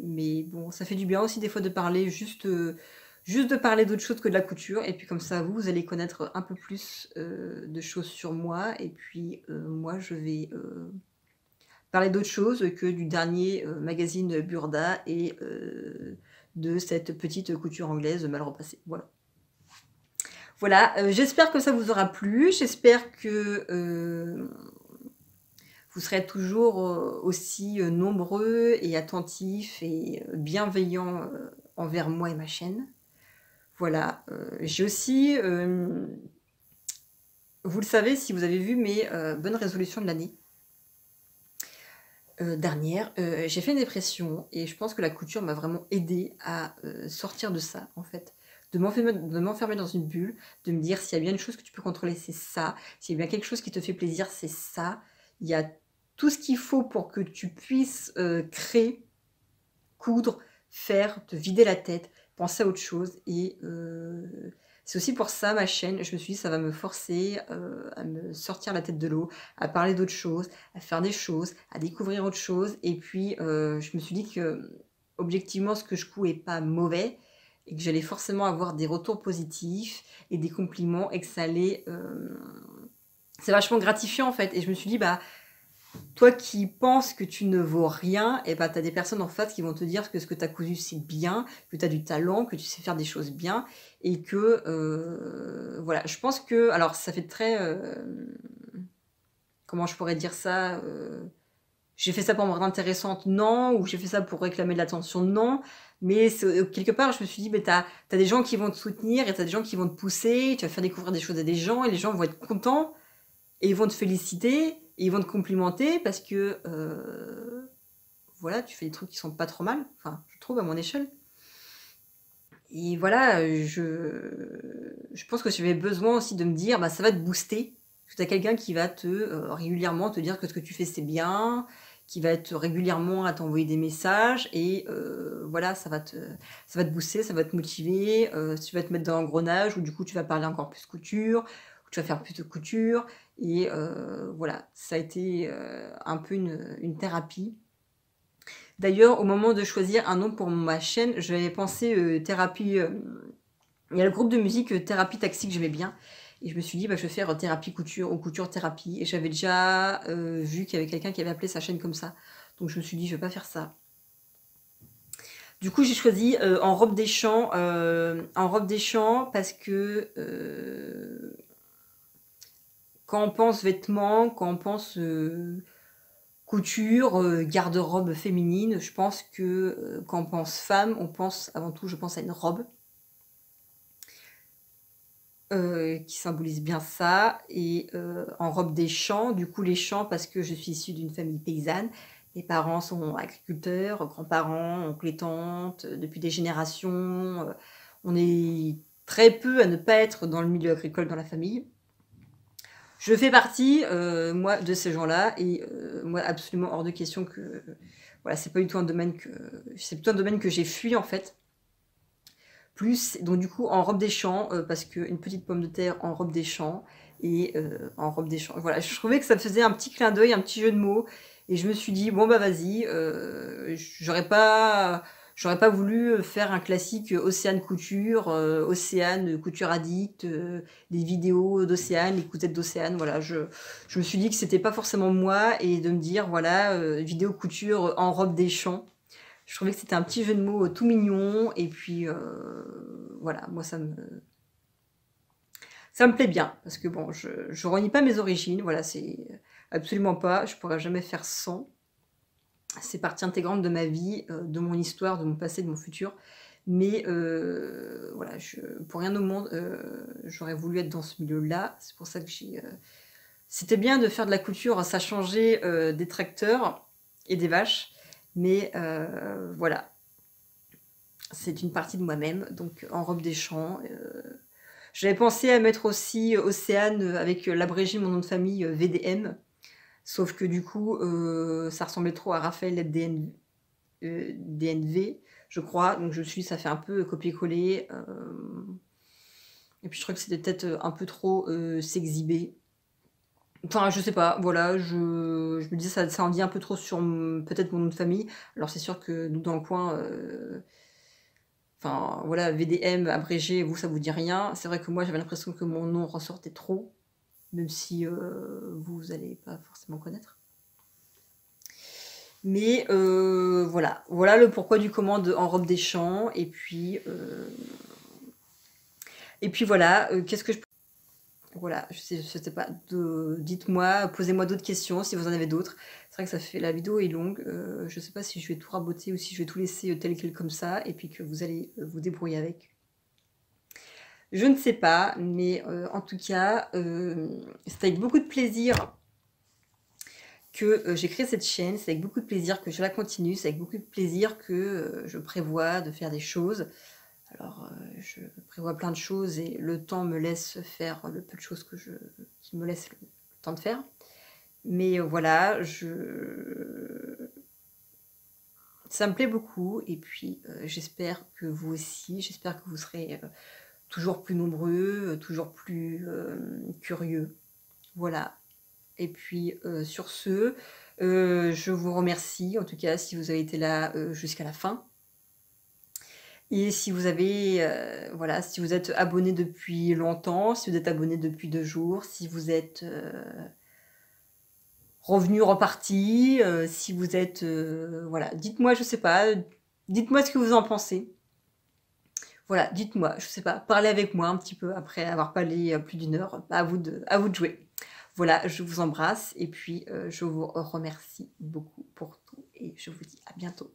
Speaker 1: mais bon, ça fait du bien aussi des fois de parler juste de parler d'autre chose que de la couture, et puis comme ça vous allez connaître un peu plus de choses sur moi, et puis moi je vais parler d'autre chose que du dernier magazine Burda et de cette petite couture anglaise mal repassée. Voilà. Voilà, j'espère que ça vous aura plu, j'espère que vous serez toujours aussi nombreux et attentifs et bienveillants envers moi et ma chaîne. Voilà, j'ai aussi, vous le savez si vous avez vu mes bonnes résolutions de l'année dernière, j'ai fait une dépression et je pense que la couture m'a vraiment aidée à sortir de ça, en fait. De m'enfermer dans une bulle, de me dire s'il y a bien une chose que tu peux contrôler, c'est ça. S'il y a bien quelque chose qui te fait plaisir, c'est ça. Il y a tout ce qu'il faut pour que tu puisses créer, coudre, faire, te vider la tête, penser à autre chose. Et c'est aussi pour ça, ma chaîne, je me suis dit, ça va me forcer à me sortir la tête de l'eau, à parler d'autres choses, à faire des choses, à découvrir autre chose. Et puis, je me suis dit que, objectivement, ce que je couds est pas mauvais et que j'allais forcément avoir des retours positifs et des compliments et que ça allait... c'est vachement gratifiant, en fait. Et je me suis dit, bah... Toi qui penses que tu ne vaux rien, et bah, tu as des personnes en face qui vont te dire que ce que tu as cousu c'est bien, que tu as du talent, que tu sais faire des choses bien, et que voilà, je pense que, alors ça fait très, comment je pourrais dire ça, j'ai fait ça pour me rendre intéressante, non, ou j'ai fait ça pour réclamer de l'attention, non, mais quelque part je me suis dit, tu as des gens qui vont te soutenir, et tu as des gens qui vont te pousser, tu vas faire découvrir des choses à des gens, et les gens vont être contents, et ils vont te féliciter, et ils vont te complimenter parce que voilà, tu fais des trucs qui sont pas trop mal, enfin, je trouve à mon échelle. Et voilà, je pense que j'avais besoin aussi de me dire, bah, ça va te booster, parce que tu as quelqu'un qui va te régulièrement te dire que ce que tu fais c'est bien, qui va être régulièrement à t'envoyer des messages, et voilà, ça va te booster, ça va te motiver, tu vas te mettre dans l'engrenage, où du coup tu vas parler encore plus couture, où tu vas faire plus de couture, et voilà, ça a été un peu une thérapie. D'ailleurs, au moment de choisir un nom pour ma chaîne, j'avais pensé thérapie... il y a le groupe de musique Thérapie Taxi que j'aimais bien. Et je me suis dit, bah, je vais faire thérapie couture ou couture thérapie. Et j'avais déjà vu qu'il y avait quelqu'un qui avait appelé sa chaîne comme ça. Donc je me suis dit, je vais pas faire ça. Du coup, j'ai choisi en robe des champs parce que quand on pense vêtements, quand on pense couture, garde-robe féminine, je pense que quand on pense femme, on pense avant tout, je pense à une robe qui symbolise bien ça, et en robe des champs, du coup les champs parce que je suis issue d'une famille paysanne, mes parents sont agriculteurs, grands-parents, oncles et tantes, depuis des générations, on est très peu à ne pas être dans le milieu agricole dans la famille. Je fais partie, moi, de ces gens-là, et moi, absolument hors de question que... Voilà, c'est pas du tout un domaine que... C'est plutôt un domaine que j'ai fui, en fait. Plus, donc du coup, en robe des champs, parce qu'une petite pomme de terre en robe des champs, et en robe des champs. Voilà, je trouvais que ça faisait un petit clin d'œil, un petit jeu de mots, et je me suis dit, bon bah vas-y, j'aurais pas voulu faire un classique Océane Couture, Océane Couture Addict, des vidéos d'Océane, les cousettes d'Océane, voilà, je me suis dit que c'était pas forcément moi, et de me dire, voilà, vidéo couture en robe des champs. Je trouvais que c'était un petit jeu de mots tout mignon, et puis voilà, moi ça me plaît bien, parce que bon, je renie pas mes origines, voilà, c'est absolument pas, je pourrais jamais faire sans. C'est partie intégrante de ma vie, de mon histoire, de mon passé, de mon futur. Mais voilà, pour rien au monde, j'aurais voulu être dans ce milieu-là. C'est pour ça que c'était bien de faire de la couture, ça changeait des tracteurs et des vaches. Mais voilà, c'est une partie de moi-même, donc en robe des champs. J'avais pensé à mettre aussi Océane avec l'abrégé de mon nom de famille VDM. Sauf que du coup, ça ressemblait trop à Raphaël DNV, je crois. Donc ça fait un peu copier-coller. Et puis je trouve que c'était peut-être un peu trop s'exhiber. Enfin, je sais pas, voilà, je me dis ça en dit un peu trop sur peut-être mon nom de famille. Alors c'est sûr que nous dans le coin, enfin voilà, VDM, abrégé, vous ça vous dit rien. C'est vrai que moi j'avais l'impression que mon nom ressortait trop, même si vous allez pas forcément connaître. Mais voilà, voilà le pourquoi du comment en robe des champs. Et puis voilà, qu'est-ce que je... Voilà, je sais pas, dites-moi, posez-moi d'autres questions si vous en avez d'autres. C'est vrai que ça fait, la vidéo est longue, je sais pas si je vais tout raboter ou si je vais tout laisser tel quel comme ça, et puis que vous allez vous débrouiller avec. Je ne sais pas, mais en tout cas, c'est avec beaucoup de plaisir que j'ai créé cette chaîne, c'est avec beaucoup de plaisir que je la continue, c'est avec beaucoup de plaisir que je prévois de faire des choses. Alors, je prévois plein de choses et le temps me laisse faire le peu de choses qui me laisse le temps de faire. Mais voilà, ça me plaît beaucoup, et puis j'espère que vous aussi, j'espère que vous serez toujours plus nombreux, toujours plus curieux. Voilà. Et puis sur ce, je vous remercie, en tout cas, si vous avez été là jusqu'à la fin. Et si vous avez, voilà, si vous êtes abonné depuis longtemps, si vous êtes abonné depuis 2 jours, si vous êtes revenu, reparti, si vous êtes, voilà, dites-moi, je sais pas, dites-moi ce que vous en pensez. Voilà, dites-moi, je sais pas, parlez avec moi un petit peu après avoir parlé plus d'1 heure, à vous de jouer. Voilà, je vous embrasse, et puis je vous remercie beaucoup pour tout, et je vous dis à bientôt.